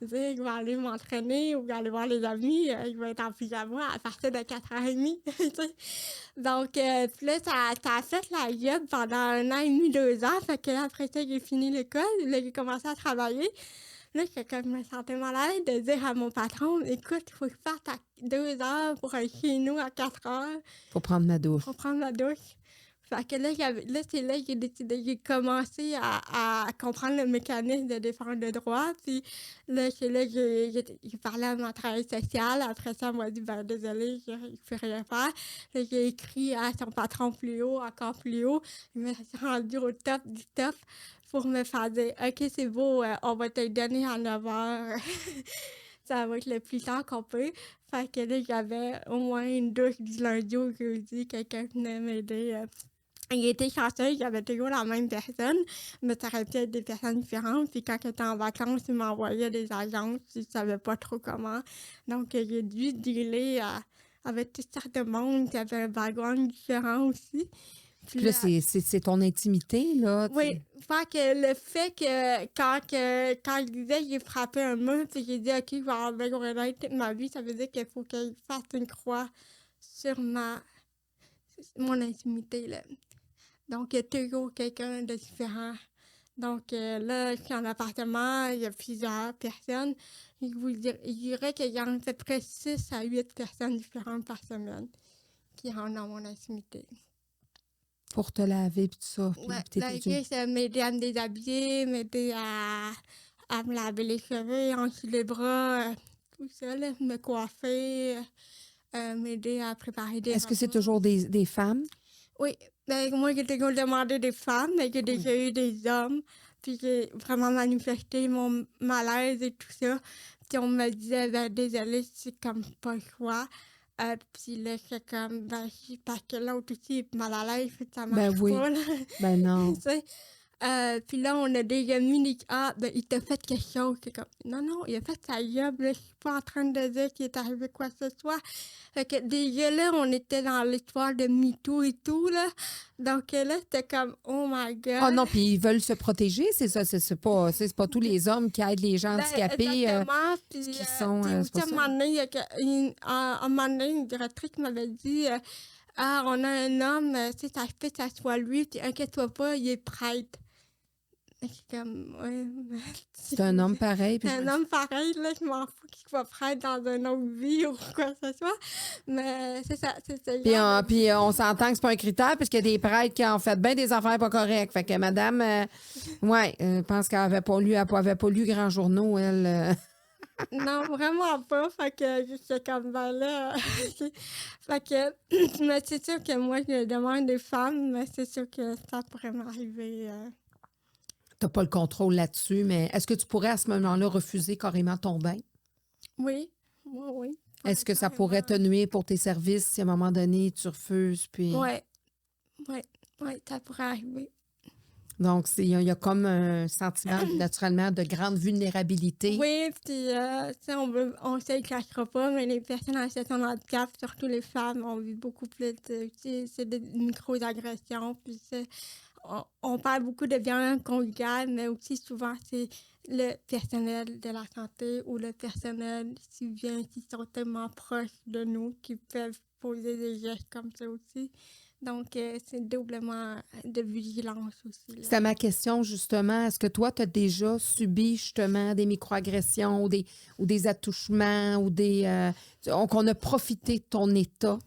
dire il va aller m'entraîner ou aller voir les amis, il va être en pyjama à partir de 4h30. Tu sais. Donc, puis là, ça a fait la job pendant 1 an et demi, 2 ans, fait que là, après ça, j'ai fini l'école, là, j'ai commencé à travailler. Là, je me sentais mal à l'aise de dire à mon patron, écoute, il faut que je parte à 2 heures pour aller chez nous à 4 heures Faut prendre ma douche. pour prendre la douche. Fait que là, c'est là que j'ai commencé à comprendre le mécanisme de défense de droit. Puis là, c'est là que j'ai parlé à ma travailleuse sociale. Après ça, elle m'a dit, ben désolée, je ne peux rien faire. Là, j'ai écrit à son patron plus haut, encore plus haut. Il m'a rendu au top du top pour me faire dire, OK, c'est beau, on va te le donner à 9 heures. Ça va être le plus tard qu'on peut. Fait que là, j'avais au moins une douche du lundi au jeudi. Quelqu'un venait m'aider. Il était chanceux, il y avait toujours la même personne, mais ça aurait pu être des personnes différentes. Puis quand j'étais en vacances, il m'envoyait des agences, je ne savais pas trop comment. Donc, j'ai dû dealer avec toutes sortes de monde qui avait un background différent aussi. Puis là, c'est ton intimité, là. Oui, fait que le fait que quand je disais que j'ai frappé un mur, puis j'ai dit, OK, je vais avoir besoin d'aide toute ma vie, ça veut dire qu'il faut que je fasse une croix sur mon intimité, là. Donc, il y a toujours quelqu'un de différent. Donc, là, je suis en appartement, il y a plusieurs personnes. Je dirais qu'il y a à peu près 6 à 8 personnes différentes par semaine qui rentrent dans mon intimité. Pour te laver, puis tout ça. Puis Ouais, t'es ça m'aider à me déshabiller, m'aider à me laver les cheveux, enfiler les bras, tout ça, là, me coiffer, m'aider à préparer des Est-ce que c'est repas. toujours des femmes? Oui, ben, moi, j'ai toujours demandé des femmes, mais j'ai déjà eu des hommes, puis j'ai vraiment manifesté mon malaise et tout ça. Puis on me disait, ben, désolée, c'est comme pas le choix. Puis là, c'est comme, ben, parce que l'autre aussi est mal à l'aise, fait que ça marche Ben oui. pas, là. Ben non. Tu sais. Puis là, on a déjà mis les... Ah, ben, il t'a fait quelque chose. C'est comme, non, il a fait sa job, là. Je suis pas en train de dire qu'il est arrivé quoi que ce soit. Fait que déjà là, on était dans l'histoire de MeToo et tout, là. Donc là, c'était comme, oh my God. Ah non, puis ils veulent se protéger, c'est ça. C'est pas tous les hommes qui aident les gens Ben, handicapés exactement. Puis, qui sont. puis C'est pas aussi, ça. à un moment donné, un moment donné, une directrice m'avait dit, ah, on a un homme, tu sais, ça se peut que ça soit lui, puis inquiète-toi pas, il est prêtre. Je suis comme, ouais, C'est un homme pareil. Puis c'est un homme pareil, là, je m'en fous qu'il soit prêtre dans une autre vie ou quoi que ce soit. Mais c'est ça, c'est ça. Puis on s'entend que c'est pas un critère, puisqu'il y a des prêtres qui ont fait bien des affaires pas correctes. Fait que madame, je pense qu'elle avait pas lu, grand journaux, elle. Non, vraiment pas. Fait que j'étais comme, ben là. Fait que, mais c'est sûr que moi, je demande des femmes, mais c'est sûr que ça pourrait m'arriver. T'as pas le contrôle là-dessus, mais est-ce que tu pourrais à ce moment-là refuser carrément ton bain? Oui, oui. Est-ce que ça pourrait te nuire pour tes services si à un moment donné tu refuses? Puis... Oui, ça pourrait arriver. Donc, il y a comme un sentiment naturellement de grande vulnérabilité. Oui, puis on ne se le cachera pas, mais les personnes en situation de handicap, surtout les femmes, ont vu beaucoup plus c'est des micro-agressions. Puis on parle beaucoup de violence conjugale, mais aussi souvent c'est le personnel de la santé ou le personnel civil qui sont tellement proches de nous qui peuvent poser des gestes comme ça aussi. Donc, c'est doublement de vigilance aussi, là. C'était ma question, justement. Est-ce que toi, tu as déjà subi, justement, des microagressions ou des attouchements ou qu'on a profité de ton état?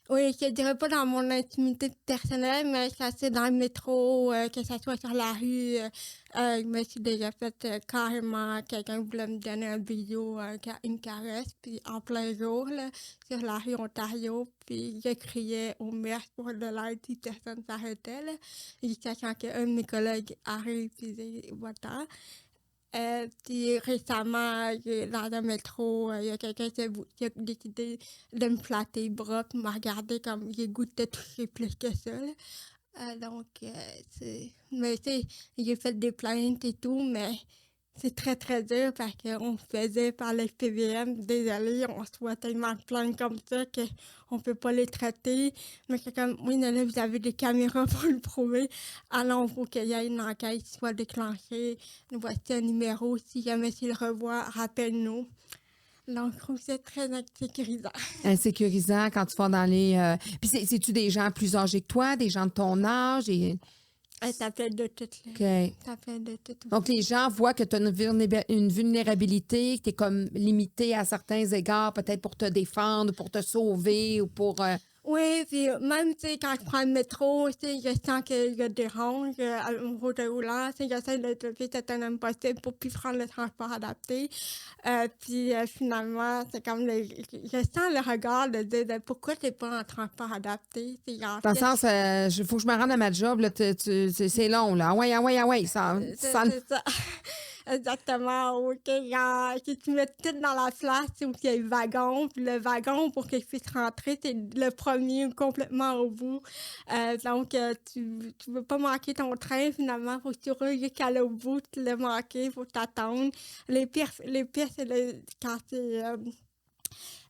Oui, je dirais pas dans mon intimité personnelle, mais ça c'est dans le métro, que ça soit sur la rue, je me suis déjà fait, carrément quelqu'un voulait me donner un bisou, une caresse, puis en plein jour, là, sur la rue Ontario, puis je criais au maire pour de l'aide, puis personne s'arrêtait, là. Jusqu'à quand qu'un de mes collègues arrive, puis dit: «Va-t'en». Puis récemment, dans un métro, il y a quelqu'un qui a décidé de me flatter le bras puis m'a regardé comme j'ai le goût de te toucher plus que ça, là. Donc, mais tu sais, j'ai fait des plaintes et tout, mais c'est très, très dur parce qu'on faisait par les PVM. Désolée, on reçoit tellement de plaintes comme ça qu'on peut pas les traiter. Mais c'est comme: «Oui, mais là, vous avez des caméras pour le prouver. Ah non, il faut qu'il y ait une enquête qui soit déclenchée. Nous voici un numéro. Si jamais tu le revois, rappelle-nous». Donc, je trouve ça très insécurisant. Insécurisant quand tu vas dans les... Puis c'est-tu des gens plus âgés que toi, des gens de ton âge? Ça peut être de toutes les... OK. Ça peut être de toutes. Donc, les gens voient que tu as une vulnérabilité, que tu es comme limité à certains égards, peut-être pour te défendre, pour te sauver ou pour... Oui, puis même, tu sais, quand je prends le métro, tu sais, je sens que je dérange à mon route roulant, tu sais, j'essaie d'être le plus autonome possible pour plus prendre le transport adapté. Puis finalement, c'est comme, je sens le regard de dire pourquoi t'es pas en transport adapté? C'est genre, Dans le sens, il faut que je me rende à ma job, là, c'est long, là. Ah ouais, ah ouais, ah ouais. c'est ça. Exactement, ou que genre, que tu mets tout dans la place, tu sais, où il y a le wagon, puis le wagon, pour qu'il puisse rentrer, t'es le premier complètement au bout. Donc, tu veux pas manquer ton train, finalement, faut que tu roules jusqu'à l'au bout, tu l'as manqué, faut t'attendre. Les pires, c'est quand c'est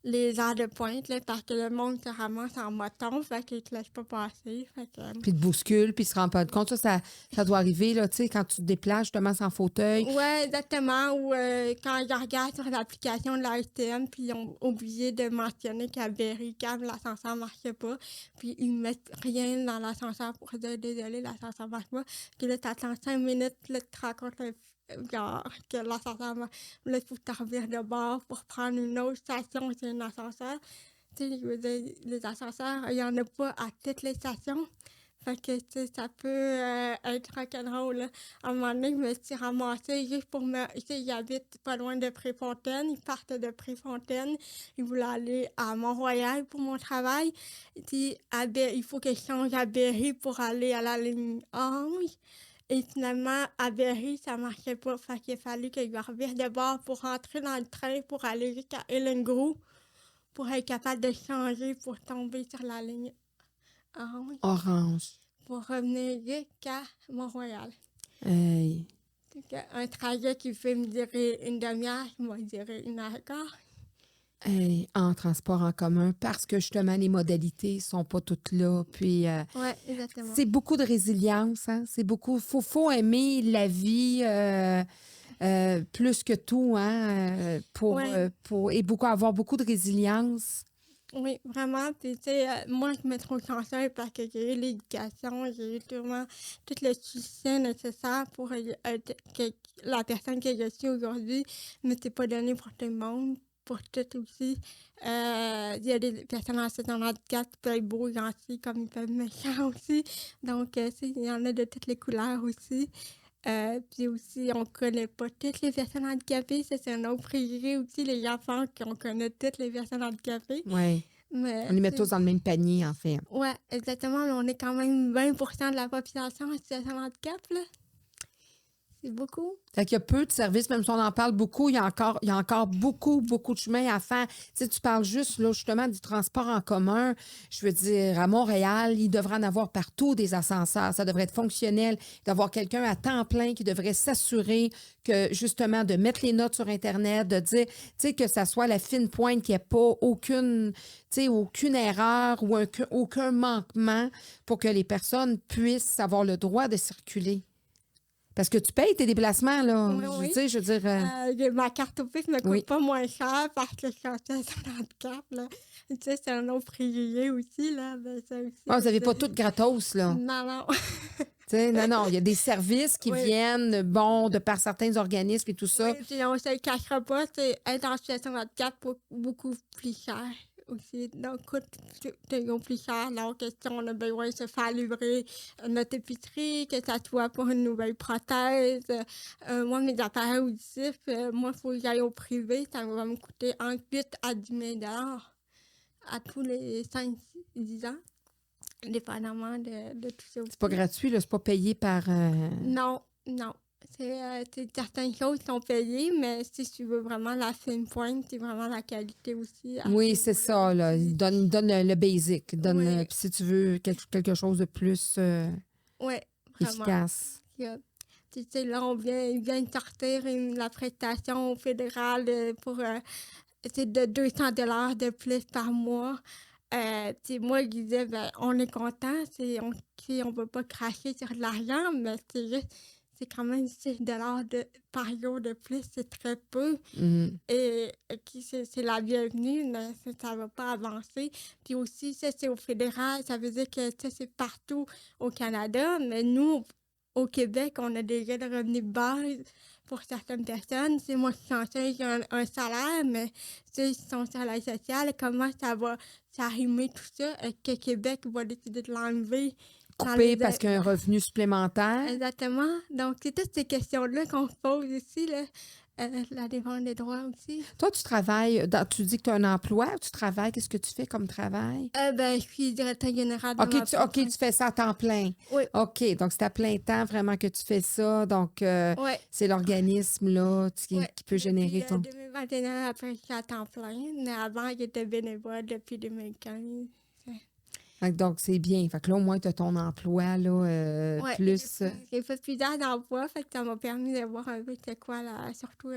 les heures de pointe, là, parce que le monde se ramasse en moton, fait qu'ils te laissent pas passer, fait que... Puis te bouscule, puis se rend pas compte. Ça doit arriver, là, tu sais, quand tu te déplaces justement sans fauteuil. Ouais, exactement. Ou quand je regarde sur l'application de la STM, puis ils ont oublié de mentionner qu'à Berry-Cam, l'ascenseur marchait pas. Puis ils mettent rien dans l'ascenseur pour dire désolé, l'ascenseur marche pas. Puis là, t'attends 5 minutes, là, tu te rends compte genre, que l'ascenseur marche. Là, il faut que tu reviennes de bord pour prendre une autre station, c'est un ascenseur. Tu sais, je veux dire, les ascenseurs, il y en a pas à toutes les stations. Fait que, tu sais, ça peut être rock'n'roll, là. À un moment donné, je me suis ramassée juste pour me... Tu sais, j'habite pas loin de Préfontaine. Ils partent de Préfontaine. Ils voulaient aller à Mont-Royal pour mon travail. Puis, il faut que je change à Berry pour aller à la ligne 11. Et finalement, à Berry, ça marchait pas. Fait qu'il a fallu que je revire de bord pour rentrer dans le train pour aller jusqu'à Ellengrou pour être capable de changer pour tomber sur la ligne 11. Orange. Pour revenir jusqu'à Mont-Royal. Hey. Un trajet qui fait me durer une demi-heure, je vais durer 1 heure et quart. Hey, en transport en commun, parce que justement, les modalités sont pas toutes là. Puis, Oui, exactement. c'est beaucoup de résilience, hein? C'est beaucoup... Faut aimer la vie plus que tout, hein? Et avoir beaucoup de résilience. Oui, vraiment. Puis, tu sais, moi, je me trouve chanceuse parce que j'ai eu l'éducation, j'ai eu vraiment tout le soutien nécessaire pour être la personne que je suis aujourd'hui, mais c'est pas donné pour tout le monde. Pour tout aussi. Il y a des personnes en situation de handicap qui peuvent être beaux et gentils, comme ils peuvent être méchants aussi. Donc, il y en a de toutes les couleurs aussi. Puis aussi, on connaît pas toutes les personnes handicapées. Ça, c'est un autre préjugé aussi. Les gens pensent qu'on connaît toutes les personnes handicapées. Oui. Mais, On les met tous dans le même panier, en fait. Oui, exactement. Mais on est quand même 20% de la population en situation de handicap, là. C'est beaucoup. Fait qu'il y a peu de services, même si on en parle beaucoup, il y a encore beaucoup, beaucoup de chemin à faire. Tu sais, tu parles juste, là, justement, du transport en commun. Je veux dire, à Montréal, il devrait en avoir partout des ascenseurs. Ça devrait être fonctionnel. D'avoir quelqu'un à temps plein qui devrait s'assurer que, justement, de mettre les notes sur Internet, de dire, tu sais, que ça soit la fine pointe, qu'il n'y ait pas aucune erreur ou aucun manquement pour que les personnes puissent avoir le droit de circuler. Parce que tu payes tes déplacements, là. Oui, oui. Je veux dire... Ma carte au PIC me coûte Oui. pas moins cher parce que je suis en situation de handicap, là. Tu sais, c'est un autre préjugé aussi, là. Ben, ça aussi, vous n'avez pas tout gratos, là. Non, non. Non, il y a des services qui Oui. viennent, bon, de par certains organismes et tout ça. Oui, puis on se le cachera pas, c'est être en situation de handicap beaucoup plus cher aussi. Donc, coûte toujours plus cher. Alors que si on a besoin de se faire livrer notre épicerie, que ça soit pour une nouvelle prothèse. Moi, mes appareils auditifs, moi, il faut que j'aille au privé. Ça va me coûter entre 8 à 10 000 à tous les 5-10 ans, dépendamment de tout ça. C'est pas gratuit, là, c'est pas payé par... Non, non. C'est certaines choses qui sont payées, mais si tu veux vraiment la fine pointe, c'est vraiment la qualité aussi. Oui, c'est ça, là. Il donne le basic. Il donne, Oui. puis si tu veux quelque chose de plus Oui, efficace. Tu sais, là, il vient de sortir la prestation fédérale pour c'est de 200 $ de plus par mois. Moi, je disais, ben, on est content, on peut pas cracher sur de l'argent, mais c'est quand même 6 $ par jour de plus, c'est très peu. Mhm. Et c'est la bienvenue, mais ça va pas avancer. Puis aussi, ça, c'est au fédéral, ça veut dire que ça, c'est partout au Canada, mais nous, au Québec, on a déjà le revenu de base pour certaines personnes. C'est moi qui suis censée, j'ai un salaire, mais tu sais, son salaire social, comment ça va s'arrimer tout ça? Est-ce que Québec va décider de l'enlever? Coupé parce qu'il y a un revenu supplémentaire. Exactement. Donc, c'est toutes ces questions-là qu'on se pose ici, là. La défense des droits aussi. Toi, tu travailles, tu dis que tu as un emploi, tu travailles, qu'est-ce que tu fais comme travail? Ben, je suis directeur général de ma OK, tu fais ça à temps plein. Oui. OK, donc c'est à plein temps vraiment que tu fais ça. Donc, Ouais. c'est l'organisme là qui peut générer ton... Depuis 2021, après, je suis à temps plein. Mais avant, j'étais bénévole depuis 2015. Donc, c'est bien. Fait que là, au moins, tu as ton emploi, là, Ouais, plus... j'ai fait plusieurs emplois, fait que ça m'a permis de voir un peu c'est quoi, là, surtout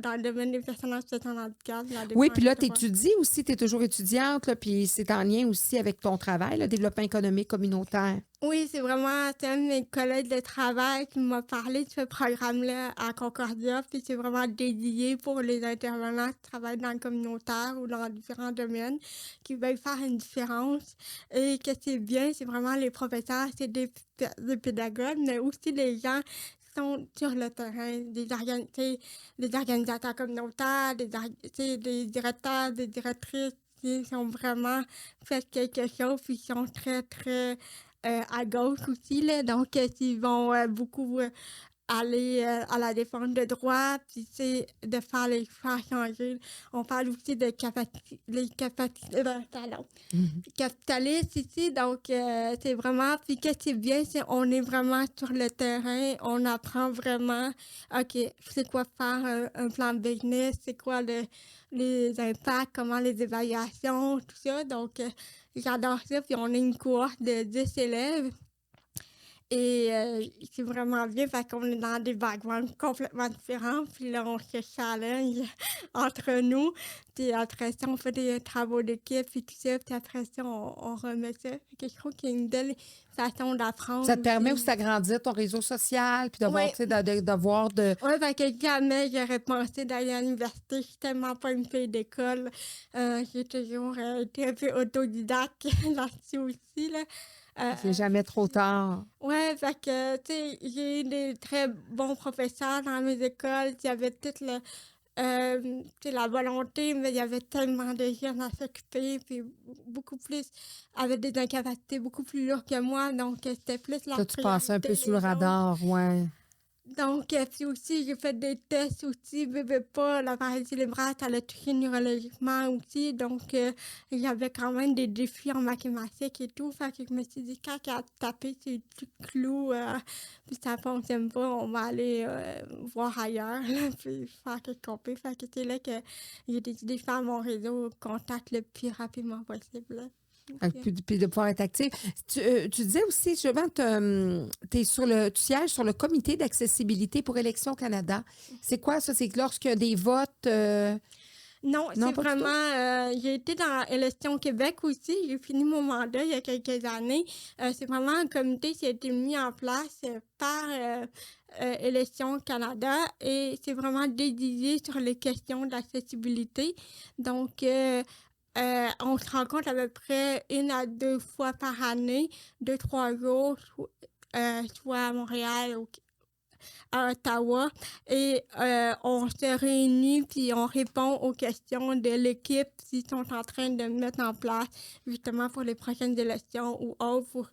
dans le domaine des personnes en situation de handicap. Oui, puis là, tu étudies aussi, tu es toujours étudiante, là, puis c'est en lien aussi avec ton travail, le développement économique communautaire. Oui, c'est un de mes collègues de travail qui m'a parlé de ce programme-là à Concordia, puis c'est vraiment dédié pour les intervenants qui travaillent dans le communautaire ou dans différents domaines, qui veulent faire une différence. Et que c'est bien, c'est vraiment les professeurs, c'est des pédagogues, mais aussi les gens qui sont sur le terrain, des organisateurs communautaires, des directeurs, des directrices, qui ont vraiment fait quelque chose, puis qui sont très, très... à gauche aussi, là, donc ils vont beaucoup aller à la défense de droits, puis de faire les faire changer. On parle aussi de capitalistes ici, donc c'est vraiment, puis qu'est-ce qui est bien, c'est on est vraiment sur le terrain, on apprend vraiment, OK, c'est quoi faire un plan de business, c'est quoi les impacts, comment les évaluations, tout ça, donc j'adore ça, puis on a une cohorte de 10 élèves. Et c'est vraiment bien parce qu'on est dans des backgrounds complètement différents. Puis là, on se challenge entre nous. Puis après ça, on fait des travaux d'équipe et tout ça. Puis après ça, on remet ça. Fait que je trouve qu'il y a une belle façon d'apprendre. Ça te permet aussi d'agrandir ton réseau social, puis de voir, tu sais, de voir de... Oui, parce que jamais j'aurais pensé d'aller à l'université. Je suis tellement pas une fille d'école. J'ai toujours été un peu autodidacte là-dessus aussi, là. C'est jamais trop tard. Oui, fait que, tu sais, j'ai eu des très bons professeurs dans mes écoles. Il y avait toute la volonté, mais il y avait tellement de jeunes à s'occuper, puis beaucoup plus, avec des incapacités beaucoup plus lourdes que moi. Donc, c'était plus la Toi, tu passais un peu sous le radar, ouais. Donc, puis aussi, j'ai fait des tests aussi, pas, la paralysie cérébrale, ça l'a touché neurologiquement aussi, donc il y avait quand même des défis en mathématiques et tout, fait que je me suis dit, quand elle a tapé sur le petit clou, puis ça fonctionne pas, on va aller voir ailleurs, là, puis faire quelque chose, fait que c'est là que j'ai décidé de faire mon réseau contact le plus rapidement possible, là. Puis de pouvoir être active. Tu disais aussi, justement, tu sièges sur le comité d'accessibilité pour Élections Canada. C'est quoi ça? C'est que lorsqu'il y a des votes... Non, c'est vraiment... j'ai été dans Élections Québec aussi. J'ai fini mon mandat il y a quelques années. C'est vraiment un comité qui a été mis en place par Élections Canada et c'est vraiment dédié sur les questions d'accessibilité. Donc, on se rencontre à peu près 1 à 2 fois par année, 2, 3 jours, soit à Montréal ou à Ottawa. Et on se réunit puis on répond aux questions de l'équipe s'ils sont en train de mettre en place justement pour les prochaines élections ou autres pour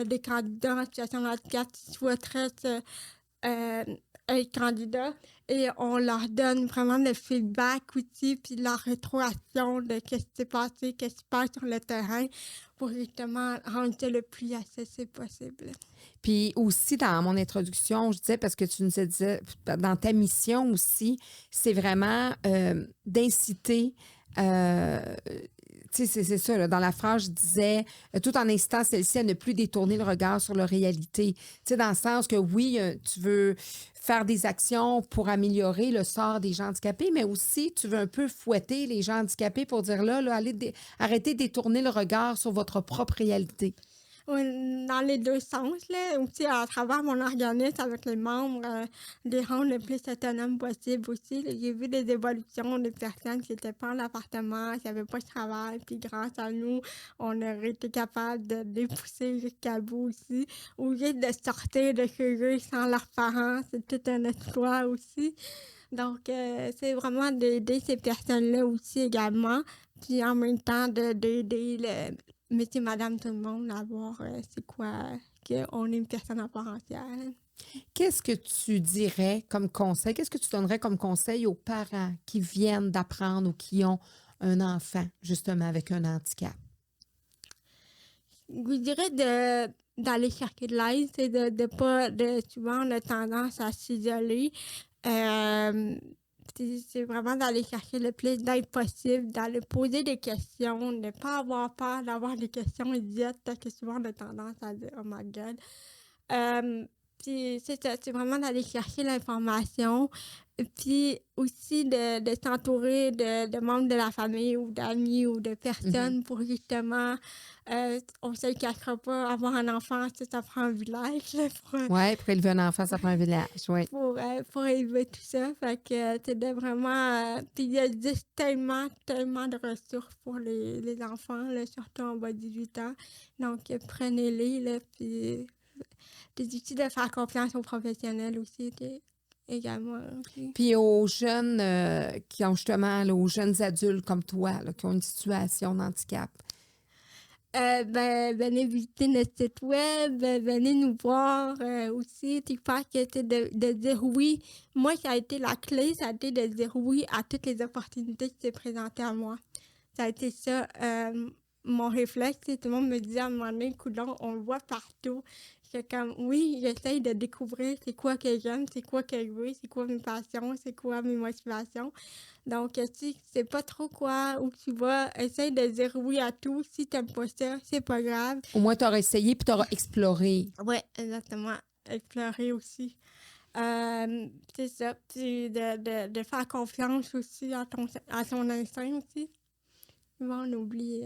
des candidats en situation de handicap qui souhaiteraient être candidats. Et on leur donne vraiment le feedback aussi puis la rétroaction de qu'est-ce qui s'est passé, qu'est-ce qui se passe sur le terrain pour justement rendre ça le plus accessible possible. Puis aussi, dans mon introduction, je disais, parce que tu nous disais, dans ta mission aussi, c'est vraiment d'inciter, tu sais, c'est ça, là, dans la phrase, je disais, tout en incitant celle-ci à ne plus détourner le regard sur leur réalité. Tu sais, dans le sens que oui, tu veux faire des actions pour améliorer le sort des gens handicapés, mais aussi, tu veux un peu fouetter les gens handicapés pour dire là, arrêtez de détourner le regard sur votre propre réalité. Oui, dans les 2 sens, là. Aussi, à travers mon organisme avec les membres, les rendre le plus autonomes possible aussi. Là. J'ai vu des évolutions de personnes qui n'étaient pas en appartement, qui n'avaient pas de travail. Puis grâce à nous, on aurait été capable de les pousser jusqu'à bout aussi. Ou juste de sortir de chez eux sans leurs parents. C'est tout un exploit aussi. Donc, c'est vraiment d'aider ces personnes-là aussi également. Puis en même temps, d'aider monsieur, madame, tout le monde à voir c'est quoi qu'on est une personne à part entière. Qu'est-ce que tu dirais comme conseil? Qu'est-ce que tu donnerais comme conseil aux parents qui viennent d'apprendre ou qui ont un enfant, justement, avec un handicap? Je dirais d'aller chercher de l'aide, c'est de pas, souvent on a tendance à s'isoler. C'est vraiment d'aller chercher le plus d'aide possible, d'aller poser des questions, de ne pas avoir peur d'avoir des questions idiotes, parce que souvent on a tendance à dire « Oh my God ». Puis c'est ça, c'est vraiment d'aller chercher l'information, puis aussi de s'entourer de membres de la famille ou d'amis ou de personnes pour justement, on se le cachera pas, avoir un enfant, ça prend un village là, Oui, pour élever un enfant, ça prend un village, oui. pour élever tout ça. Fait que c'est de vraiment... puis il existe tellement, tellement de ressources pour les enfants, là, surtout en bas de 18 ans. Donc, prenez-les, là, puis des outils de faire confiance aux professionnels aussi, également. Okay. Puis aux jeunes qui ont justement, là, aux jeunes adultes comme toi, là, qui ont une situation de handicap. Venez visiter notre site web, venez nous voir aussi. Tu penses que c'est de dire oui. Moi, ça a été la clé, ça a été de dire oui à toutes les opportunités qui s'est présentées à moi. Ça a été ça, mon réflexe. Tout le monde me dit à un moment donné, coudonc, on le voit partout. C'est comme, oui, j'essaye de découvrir c'est quoi que j'aime, c'est quoi que je veux, c'est quoi mes passions, c'est quoi mes motivations. Donc, si tu sais pas trop quoi, où tu vas, essaye de dire oui à tout. Si t'aimes pas ça, c'est pas grave. Au moins, tu auras essayé puis tu auras exploré. Oui, exactement. Explorer aussi. C'est ça. Puis de faire confiance aussi à ton instinct aussi. Souvent, on oublie...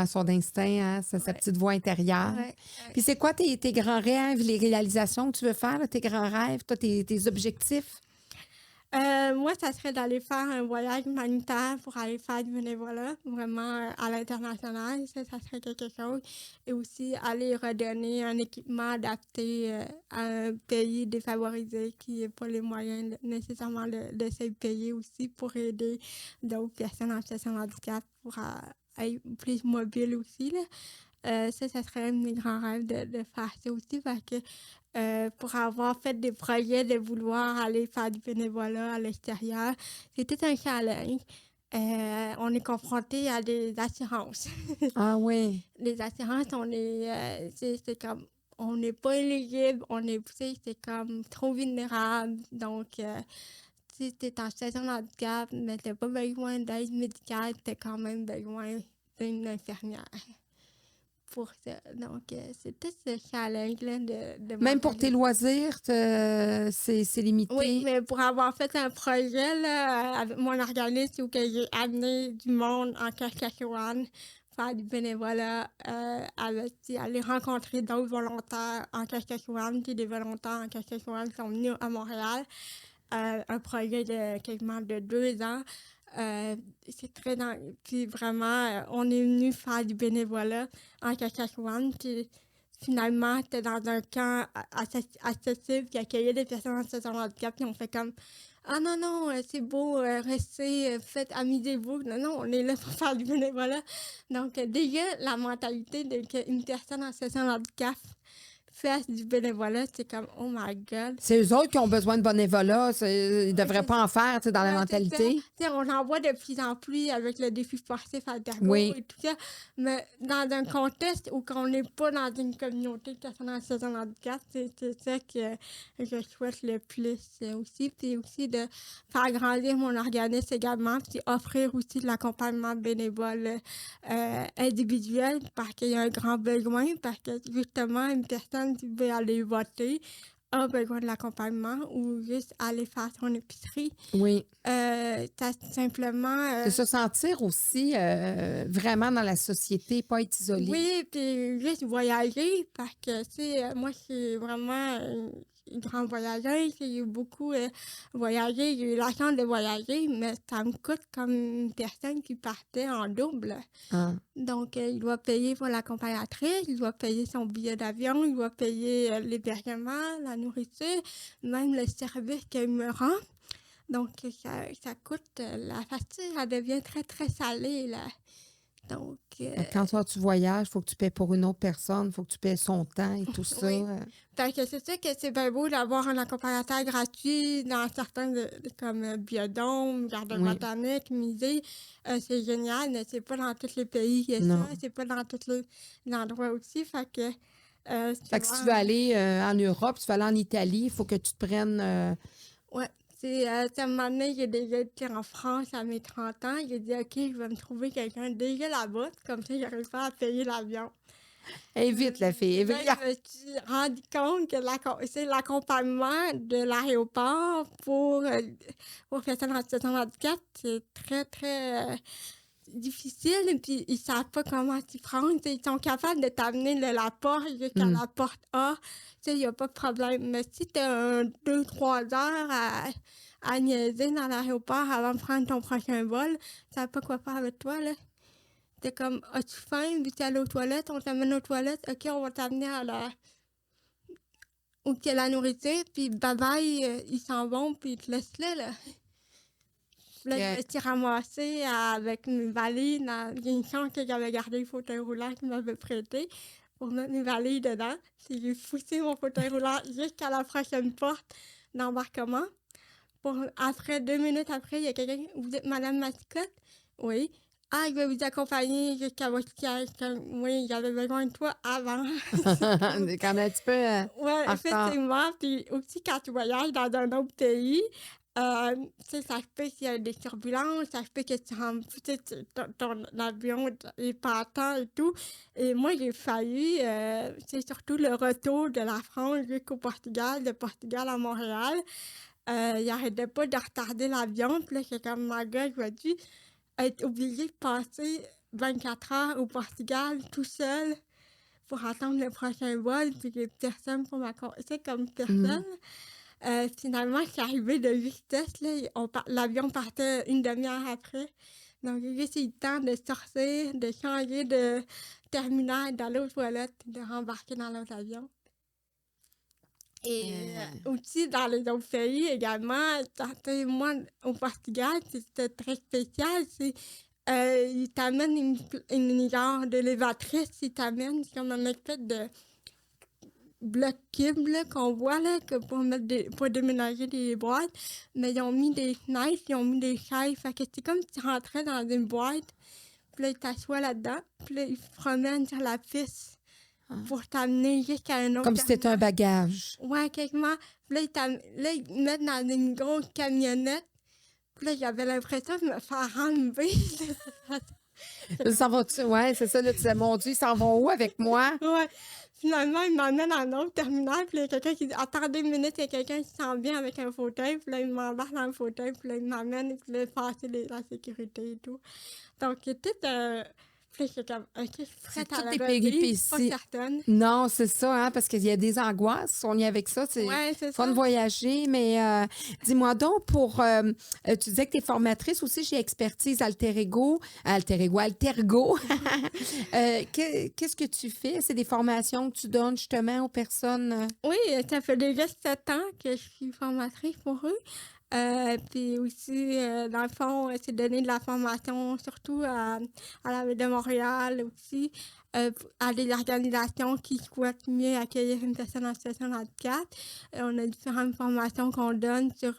Son instinct, hein, sa petite voix intérieure. Ouais. Puis c'est quoi tes grands rêves, les réalisations que tu veux faire, là, tes grands rêves, toi, tes objectifs? Moi, ça serait d'aller faire un voyage humanitaire pour aller faire du bénévolat, vraiment à l'international. Ça serait quelque chose. Et aussi aller redonner un équipement adapté à un pays défavorisé qui n'a pas les moyens nécessairement de se payer aussi pour aider d'autres personnes en situation de handicap pour être plus mobile aussi. Là. Ça serait un de mes grands rêves de faire ça aussi parce que pour avoir fait des projets de vouloir aller faire du bénévolat à l'extérieur, c'est tout un challenge. On est confronté à des assurances. Ah oui. Les assurances, c'est comme, on n'est pas éligible, c'est comme trop vulnérable. Donc, si tu es en situation de handicap, mais tu n'as pas besoin d'aide médicale, tu as quand même besoin d'une infirmière. Pour ça. Donc, c'est tout ce challenge-là de même pour tes loisirs, c'est limité? Oui, mais pour avoir fait un projet là, avec mon organisme où j'ai amené du monde en Saskatchewan faire du bénévolat, aller rencontrer d'autres volontaires en Saskatchewan, puis des volontaires en Saskatchewan qui sont venus à Montréal. Un projet de quasiment de 2 ans. C'est très puis vraiment, on est venu faire du bénévolat en Saskatchewan. Puis finalement, c'était dans un camp accessible qui accueillait des personnes en situation de handicap. Puis on fait comme ah non, non, c'est beau, restez, faites, amusez-vous. Non, non, on est là pour faire du bénévolat. Donc, déjà, la mentalité qu'une personne en situation de handicap fasse du bénévolat, c'est comme, oh my God. C'est eux autres qui ont besoin de bénévolat. Ils ne devraient pas en faire, tu sais, dans la mentalité. On en voit de plus en plus avec le défi sportif à Dargo Oui. et tout ça. Mais dans un contexte où on n'est pas dans une communauté de personnes en situation de handicap, c'est ça que je souhaite le plus aussi. Puis aussi de faire grandir mon organisme également, puis offrir aussi de l'accompagnement bénévole individuel parce qu'il y a un grand besoin, parce que justement, une personne qui veut aller voter a besoin de l'accompagnement ou juste aller faire son épicerie. Oui. T'as simplement... de se sentir aussi vraiment dans la société, pas être isolé. Oui, puis juste voyager, parce que, tu sais, moi, je suis vraiment une grande voyageuse. J'ai beaucoup voyagé, j'ai eu la chance de voyager, mais ça me coûte comme une personne qui partait en double. Ah. Donc, il doit payer pour l'accompagnatrice, il doit payer son billet d'avion, il doit payer l'hébergement, la nourriture, même le service qu'il me rend. Donc, ça coûte, la facture, elle devient très, très salée, là. Donc... Quand toi, tu voyages, il faut que tu paies pour une autre personne, il faut que tu paies son temps et tout ça. Oui. Fait que c'est sûr que c'est bien beau d'avoir un accompagnateur gratuit dans certains, comme Biodôme, Jardin botanique, musée. C'est génial, mais c'est pas dans tous les pays qu'il y a ça. C'est pas dans tous les endroits aussi. Fait que... fait que si tu veux aller en Europe, si tu veux aller en Italie, il faut que tu te prennes... Ouais. À un moment donné, j'ai déjà été en France à mes 30 ans. J'ai dit, OK, je vais me trouver quelqu'un déjà là-bas. Comme ça, j'arrive pas à payer l'avion. Évite la fille. Je me suis rendu compte que c'est l'accompagnement de l'aéroport pour personnes en situation de handicap. C'est très, très difficile. Et puis, ils savent pas comment s'y prendre. Ils sont capables de t'amener de la porte jusqu'à la porte A. Il n'y a pas de problème. Mais si tu as 2-3 heures à niaiser dans l'aéroport avant de prendre ton prochain vol, tu sais pas quoi faire avec toi, là. T'es comme, as-tu faim? Puis tu es allé aux toilettes, on t'amène aux toilettes. OK, on va t'amener à où il y a la nourriture. Puis bye-bye, ils s'en vont, puis ils te laissent là. Là, je me suis ramassée avec mes valises. J'ai une chance que j'avais gardé le fauteuil roulant qu'ils m'avaient prêté pour mettre mes valises dedans. Puis j'ai poussé mon fauteuil roulant jusqu'à la prochaine porte d'embarquement. Après, 2 minutes après, il y a quelqu'un. Vous êtes Madame Mascotte? Oui. Ah, je vais vous accompagner jusqu'à votre siège. Oui, j'avais besoin de toi avant. C'est quand même un petit peu oui, effectivement. Puis aussi, quand tu voyages dans un autre pays, ça se peut qu'il y a des turbulences, ça se peut que ton avion est partant et tout. Et moi, j'ai failli, c'est surtout le retour de la France jusqu'au Portugal, de Portugal à Montréal. Il n'arrêtait pas de retarder l'avion. Puis là, c'est comme, ma gueule, je vais dû être obligée de passer 24 heures au Portugal tout seul pour attendre le prochain vol. Puis j'ai personne pour m'accompagner, comme personne. Finalement, je suis arrivée de justesse. L'avion partait une demi-heure après. Donc, j'ai juste eu le temps de sortir, de changer de terminal, d'aller aux toilettes, de rembarquer dans l'autre avion. Et aussi, dans les autres pays également, moi, au Portugal, c'était très spécial. Ils t'amènent une genre de lévatrice, ils t'amènent comme un espèce de bloc cube qu'on voit là, pour déménager des boîtes. Mais ils ont mis des fenêtres, ils ont mis des chaises. Fait que c'est comme si tu rentrais dans une boîte, puis là, ils t'assoient là-dedans, puis là, ils te promènent sur la piste pour t'amener jusqu'à un autre. Comme si c'était un bagage. Ouais, quasiment. Puis là, ils te mettent dans une grosse camionnette. Puis là, j'avais l'impression de me faire enlever. Ça va-tu? Ouais, c'est ça. Là, tu disais, mon Dieu, ils s'en vont où avec moi? Ouais. Finalement, ils m'emmènent dans un autre terminal. Puis il y a quelqu'un qui dit, attendez une minute, il y a quelqu'un qui s'en vient avec un fauteuil. Puis là, il m'embarque dans le fauteuil. Puis là, il m'amène et puis là, passer la sécurité et tout. Donc, Puis c'est comme, OK, je suis prête à toutes la les revivre, pas péripéties. certaine. Non, c'est ça, hein, parce qu'il y a des angoisses. On y est avec ça. C'est Ouais, c'est fun de ça. voyager, mais dis-moi donc, tu disais que tu es formatrice aussi chez Expertise Alterego. Altergo. Qu'est-ce que tu fais? C'est des formations que tu donnes justement aux personnes? Oui, ça fait déjà 7 ans que je suis formatrice pour eux. Puis aussi, dans le fond, c'est donner de la formation surtout à la Ville de Montréal aussi, à des organisations qui souhaitent mieux accueillir une personne en situation de handicap. On a différentes formations qu'on donne sur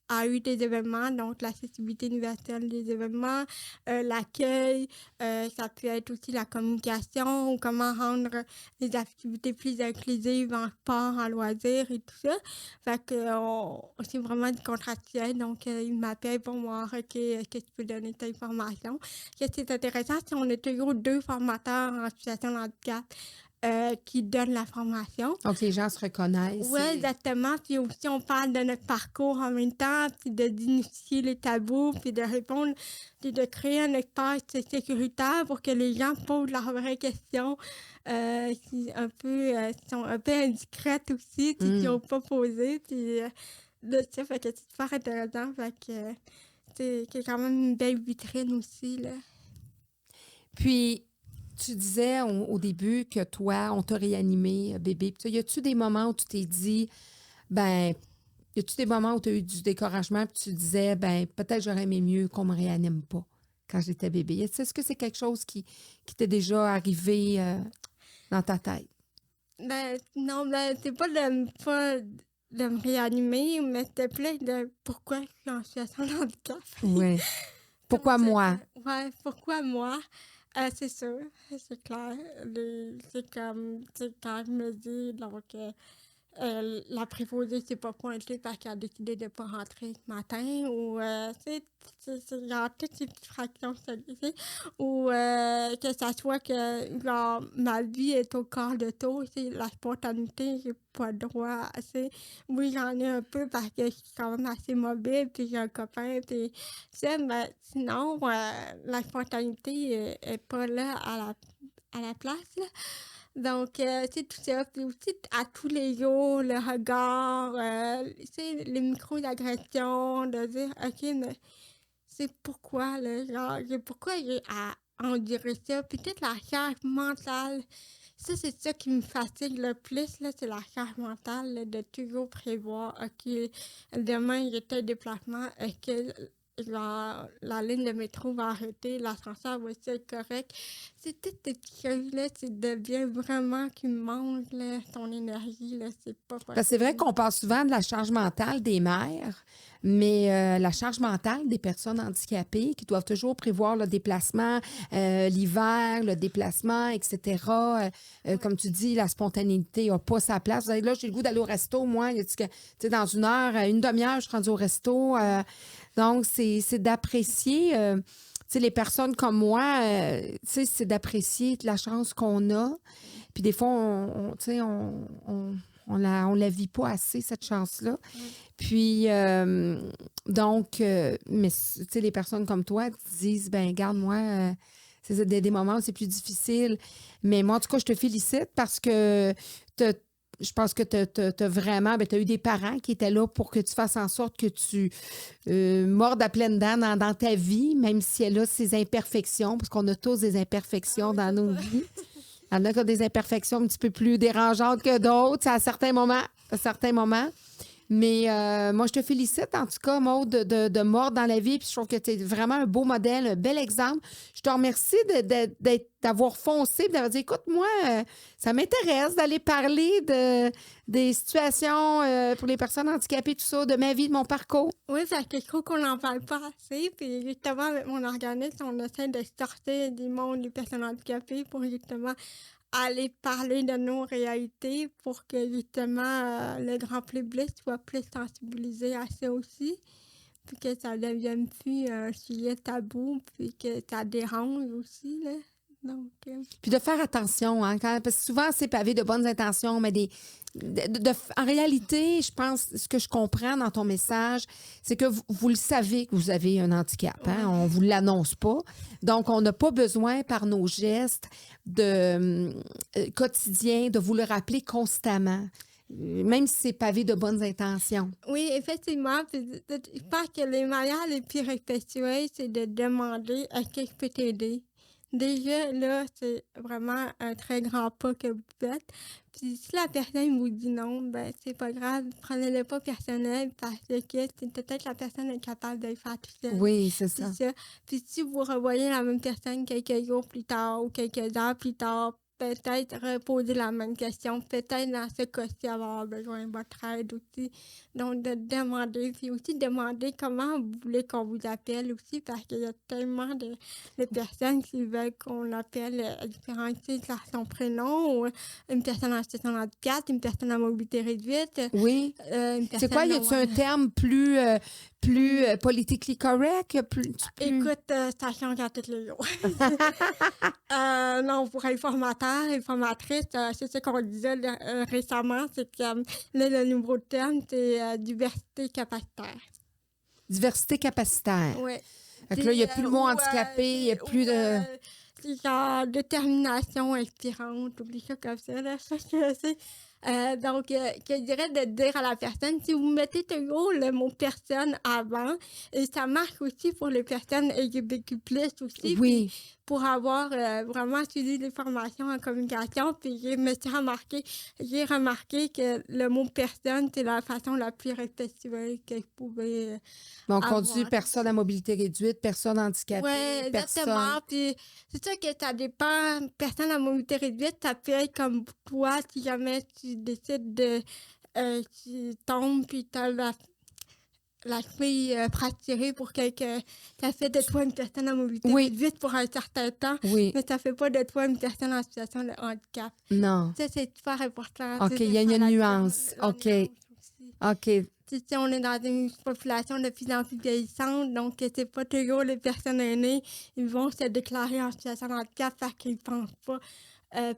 AU des événements, donc l'accessibilité universelle des événements, l'accueil, ça peut être aussi la communication ou comment rendre les activités plus inclusives en sport, en loisirs et tout ça. Fait que c'est vraiment du contractuel, donc ils m'appellent pour voir OK, est-ce que tu peux donner ta information. Ce qui est intéressant, c'est qu'on a toujours 2 formateurs en situation de handicap qui donnent la formation. Donc, les gens se reconnaissent. Oui, exactement. Puis aussi, on parle de notre parcours en même temps, puis d'initier les tabous, puis de répondre, puis de créer un espace sécuritaire pour que les gens posent leurs vraies questions, qui sont un peu indiscrètes aussi, puis qui n'ont pas posé. Puis de ça, fait que c'est super intéressant. Fait que c'est quand même une belle vitrine aussi, là. Puis, tu disais au début que toi, on t'a réanimé, bébé. Puis, y a-tu des moments où tu t'es dit, ben, y a-tu des moments où tu as eu du découragement, puis tu disais, ben, peut-être j'aurais aimé mieux qu'on me réanime pas quand j'étais bébé? Est-ce que c'est quelque chose qui t'est déjà arrivé dans ta tête? Ben, non, ben, c'est pas de me réanimer, mais c'était plus de pourquoi je suis en situation de handicap. Oui. Comment Pourquoi ça moi? ouais, pourquoi moi? C'est sûr, c'est clair. C'est comme, tu sais, quand je me dis, donc, la préposée s'est pas pointée parce qu'elle a décidé de pas rentrer ce matin, ou, tu sais, c'est genre toutes ces petites fractions, tu sais, ou que ça soit que, genre, ma vie est au quart de tour, c'est la spontanéité, j'ai pas le droit, tu sais. Oui, j'en ai un peu parce que je suis quand même assez mobile, puis j'ai un copain, puis ça, mais sinon, la spontanéité est pas là à la place, là. Donc, c'est tout ça. Puis aussi, à tous les jours, le regard, tu sais, les micro-agressions, de dire, OK, mais c'est pourquoi, là, genre, pourquoi j'ai à endurer ça? Puis peut-être la charge mentale. Ça, c'est ça qui me fatigue le plus, là, c'est la charge mentale, là, de toujours prévoir, OK, demain, j'ai tel déplacement, est-ce que la ligne de métro va arrêter, l'ascenseur va être correct. C'est toutes ces petites choses-là, tu deviens vraiment qui mangent là, ton énergie, là, c'est pas Parce que c'est vrai possible. qu'on parle souvent de la charge mentale des mères, mais la charge mentale des personnes handicapées qui doivent toujours prévoir le déplacement, l'hiver, le déplacement, etc. Comme tu dis, la spontanéité n'a pas sa place. Vous savez, là, j'ai le goût d'aller au resto, moi. Tu sais, dans une heure, une demi-heure, je suis rendue au resto. Donc, c'est d'apprécier. Tu sais, les personnes comme moi, tu sais, c'est d'apprécier la chance qu'on a. Puis des fois, tu sais, on la vit pas assez, cette chance-là. Puis, donc, mais tu sais, les personnes comme toi disent, ben garde moi, c'est des moments où c'est plus difficile. Mais moi, en tout cas, je te félicite parce que je pense que tu as vraiment, tu as eu des parents qui étaient là pour que tu fasses en sorte que tu mordes à pleines dents dans ta vie, même si elle a ses imperfections, parce qu'on a tous des imperfections dans nos vies. Il y en a qui ont des imperfections un petit peu plus dérangeantes que d'autres, à certains moments. À certains moments. Mais moi, je te félicite, en tout cas, Maude, de mordre dans la vie. Puis je trouve que tu es vraiment un beau modèle, un bel exemple. Je te remercie d'avoir foncé et d'avoir dit, écoute, moi, ça m'intéresse d'aller parler des situations pour les personnes handicapées, tout ça, de ma vie, de mon parcours. Oui, parce que je trouve qu'on n'en parle pas assez. Puis justement, avec mon organisme, on essaie de sortir du monde des personnes handicapées pour justement aller parler de nos réalités pour que justement le grand public soit plus sensibilisé à ça aussi. Puis que ça ne devienne plus un sujet tabou, puis que ça dérange aussi, là. Donc, Puis de faire attention, hein, parce que souvent, c'est pavé de bonnes intentions, mais en réalité, je pense, ce que je comprends dans ton message, c'est que vous le savez que vous avez un handicap. Hein? On ne vous l'annonce pas. Donc, on n'a pas besoin, par nos gestes quotidiens, de vous le rappeler constamment, même si c'est pavé de bonnes intentions. Oui, effectivement. Puis, je pense que les manières les plus respectueuses, c'est de demander est-ce que je peux t'aider. Déjà, là, c'est vraiment un très grand pas que vous faites. Puis si la personne vous dit non, ben c'est pas grave, prenez-le pas personnel parce que peut-être la personne est capable de le faire tout seul. Oui, c'est ça. Puis si vous revoyez la même personne quelques jours plus tard ou quelques heures plus tard, peut-être reposer la même question, peut-être dans ce cas-ci avoir besoin de votre aide aussi. Donc, de demander, puis aussi demander comment vous voulez qu'on vous appelle aussi, parce qu'il y a tellement de personnes qui veulent qu'on appelle différentes par son prénom, ou une personne en situation de handicap, une personne à mobilité réduite. Oui. C'est quoi, y a-t-il un terme plus politically correct? Écoute, ça change à tous les jours. Non, pour informateur, informatrice, c'est ce qu'on disait récemment, c'est que là, le nouveau terme, c'est diversité capacitaire. Diversité capacitaire. Oui. Fait que là, il n'y a plus le mot handicapé, il n'y a plus de... C'est genre détermination inspirante, ou des choses comme ça, là. Donc, je dirais de dire à la personne, si vous mettez toujours le mot personne avant, et ça marche aussi pour les personnes LGBTQ+, aussi. Oui. Puis, pour avoir vraiment suivi des formations en communication, puis j'ai remarqué que le mot personne, c'est la façon la plus respectueuse que je pouvais Donc, on avoir. dit personne à mobilité réduite, personne handicapée. Oui, exactement. Puis c'est sûr que ça dépend. Personne à mobilité réduite, ça peut être comme toi, si jamais tu décides de... tu tombes, puis tu as la fille fracturée pour quelque... Ça fait de toi une personne à mobilité réduite pour un certain temps, mais ça fait pas de toi une personne en situation de handicap. Non. Ça, c'est super important. OK, il y a une nuance. OK. OK. Si on est dans une population de plus en plus vieillissante, donc c'est pas toujours les personnes aînées, ils vont se déclarer en situation de handicap parce qu'ils pensent pas,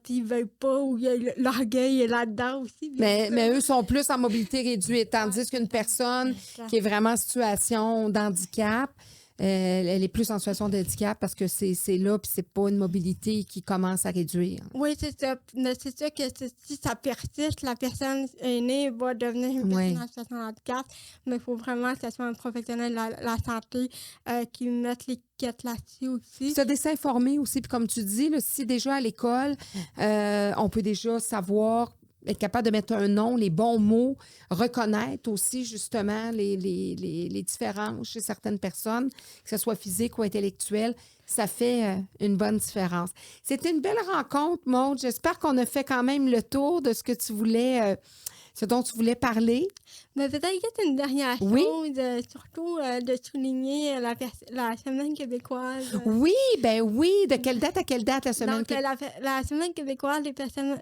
puis ils veulent pas, ou l'orgueil est là-dedans aussi. Mais eux sont plus en mobilité réduite, tandis qu'une personne qui est vraiment en situation d'handicap, elle est plus en situation de handicap parce que c'est là, puis c'est pas une mobilité qui commence à réduire. Oui, c'est ça. Mais c'est sûr que si ça persiste, la personne aînée va devenir une personne en situation de handicap, mais il faut vraiment que ce soit un professionnel de la santé qui mette l'étiquette là-dessus aussi. Se désinformer aussi, puis comme tu dis, là, si déjà à l'école, on peut déjà savoir, être capable de mettre un nom, les bons mots, reconnaître aussi justement les différences chez certaines personnes, que ce soit physique ou intellectuelle, ça fait une bonne différence. C'était une belle rencontre, Maude. J'espère qu'on a fait quand même le tour de ce que tu voulais, ce dont tu voulais parler. Mais peut-être juste une dernière chose, surtout de souligner la Semaine québécoise. Oui, ben oui. De quelle date à quelle date la Semaine québécoise? Donc, la Semaine québécoise des personnes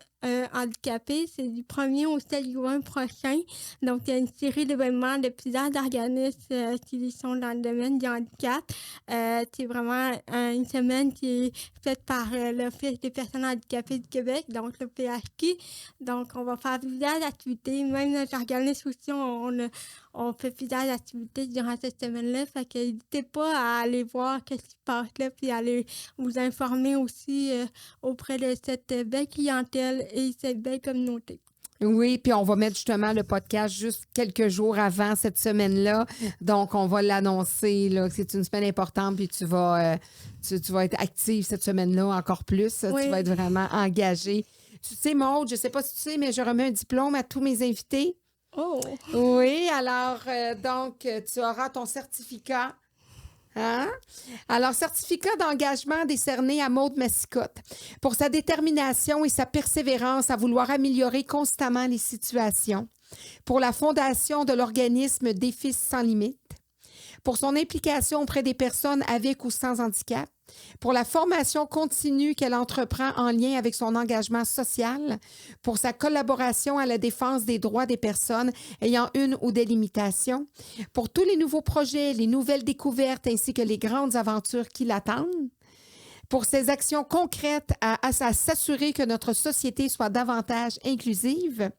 handicapées, c'est du 1er au 7 juin prochain. Donc, il y a une série d'événements de plusieurs organismes qui sont dans le domaine du handicap. C'est vraiment une semaine qui est faite par l'Office des personnes handicapées du Québec, donc le PHQ. Donc, on va faire plusieurs activités. Même notre organisme aussi, on fait plusieurs activités durant cette semaine-là. Fait que n'hésitez pas à aller voir ce qui se passe là, puis aller vous informer aussi auprès de cette belle clientèle et cette belle communauté. Oui, puis on va mettre justement le podcast juste quelques jours avant cette semaine-là. Donc, on va l'annoncer, là, que c'est une semaine importante, puis tu vas être active cette semaine-là encore plus. Oui. Tu vas être vraiment engagée. Tu sais, Maude, je ne sais pas si tu sais, mais je remets un diplôme à tous mes invités. Oh! Oui, alors, donc, tu auras ton certificat. Hein? Alors, certificat d'engagement décerné à Maude Massicotte pour sa détermination et sa persévérance à vouloir améliorer constamment les situations, pour la fondation de l'organisme Défis sans limite, pour son implication auprès des personnes avec ou sans handicap, pour la formation continue qu'elle entreprend en lien avec son engagement social, pour sa collaboration à la défense des droits des personnes ayant une ou des limitations, pour tous les nouveaux projets, les nouvelles découvertes ainsi que les grandes aventures qui l'attendent, pour ses actions concrètes à s'assurer que notre société soit davantage inclusive,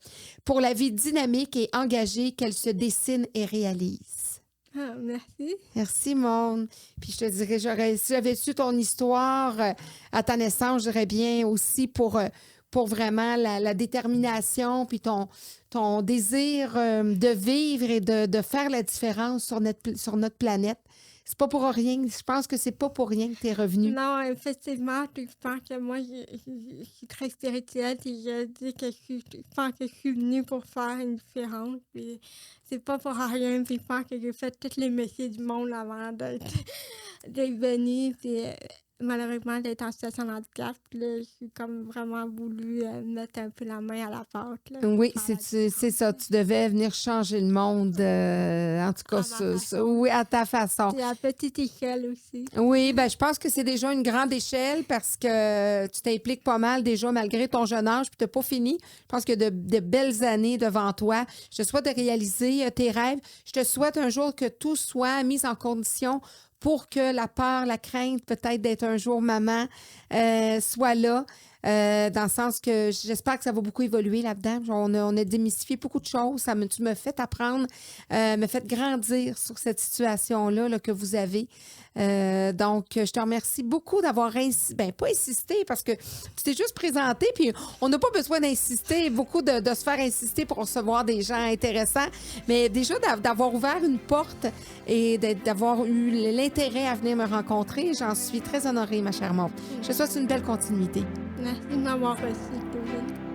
pour la vie dynamique et engagée qu'elle se dessine et réalise. Ah, merci. Merci, Maude. Puis je te dirais, si j'avais su ton histoire à ta naissance, je dirais bien aussi pour vraiment la détermination puis ton désir de vivre et de faire la différence sur notre planète. C'est pas pour rien. Je pense que c'est pas pour rien que tu es revenu. Non, effectivement, je pense que moi, je suis très spirituelle et je dis que je pense que je suis venue pour faire une différence. Puis c'est pas pour rien. Puis je pense que j'ai fait tous les métiers du monde avant d'être venue. Puis malheureusement, d'être en situation de handicap, là, je suis comme vraiment voulu mettre un peu la main à la pâte. Là, Oui, c'est ça. Tu devais venir changer le monde, en tout cas, oui, à ta façon. C'est à petite échelle aussi. Oui, ben je pense que c'est déjà une grande échelle parce que tu t'impliques pas mal déjà malgré ton jeune âge puis tu n'as pas fini. Je pense qu'il y a de belles années devant toi. Je te souhaite de réaliser tes rêves. Je te souhaite un jour que tout soit mis en condition pour que la peur, la crainte peut-être d'être un jour maman soit là. Dans le sens que j'espère que ça va beaucoup évoluer là-dedans. On a démystifié beaucoup de choses. Tu m'as fait apprendre, me fait grandir sur cette situation-là là, que vous avez. Donc, je te remercie beaucoup d'avoir pas insisté parce que tu t'es juste présenté puis on n'a pas besoin d'insister, beaucoup de se faire insister pour recevoir des gens intéressants, mais déjà d'avoir ouvert une porte et d'avoir eu l'intérêt à venir me rencontrer, j'en suis très honorée, ma chère Maude. Je te souhaite une belle continuité. Merci de m'avoir reçu, Pauline.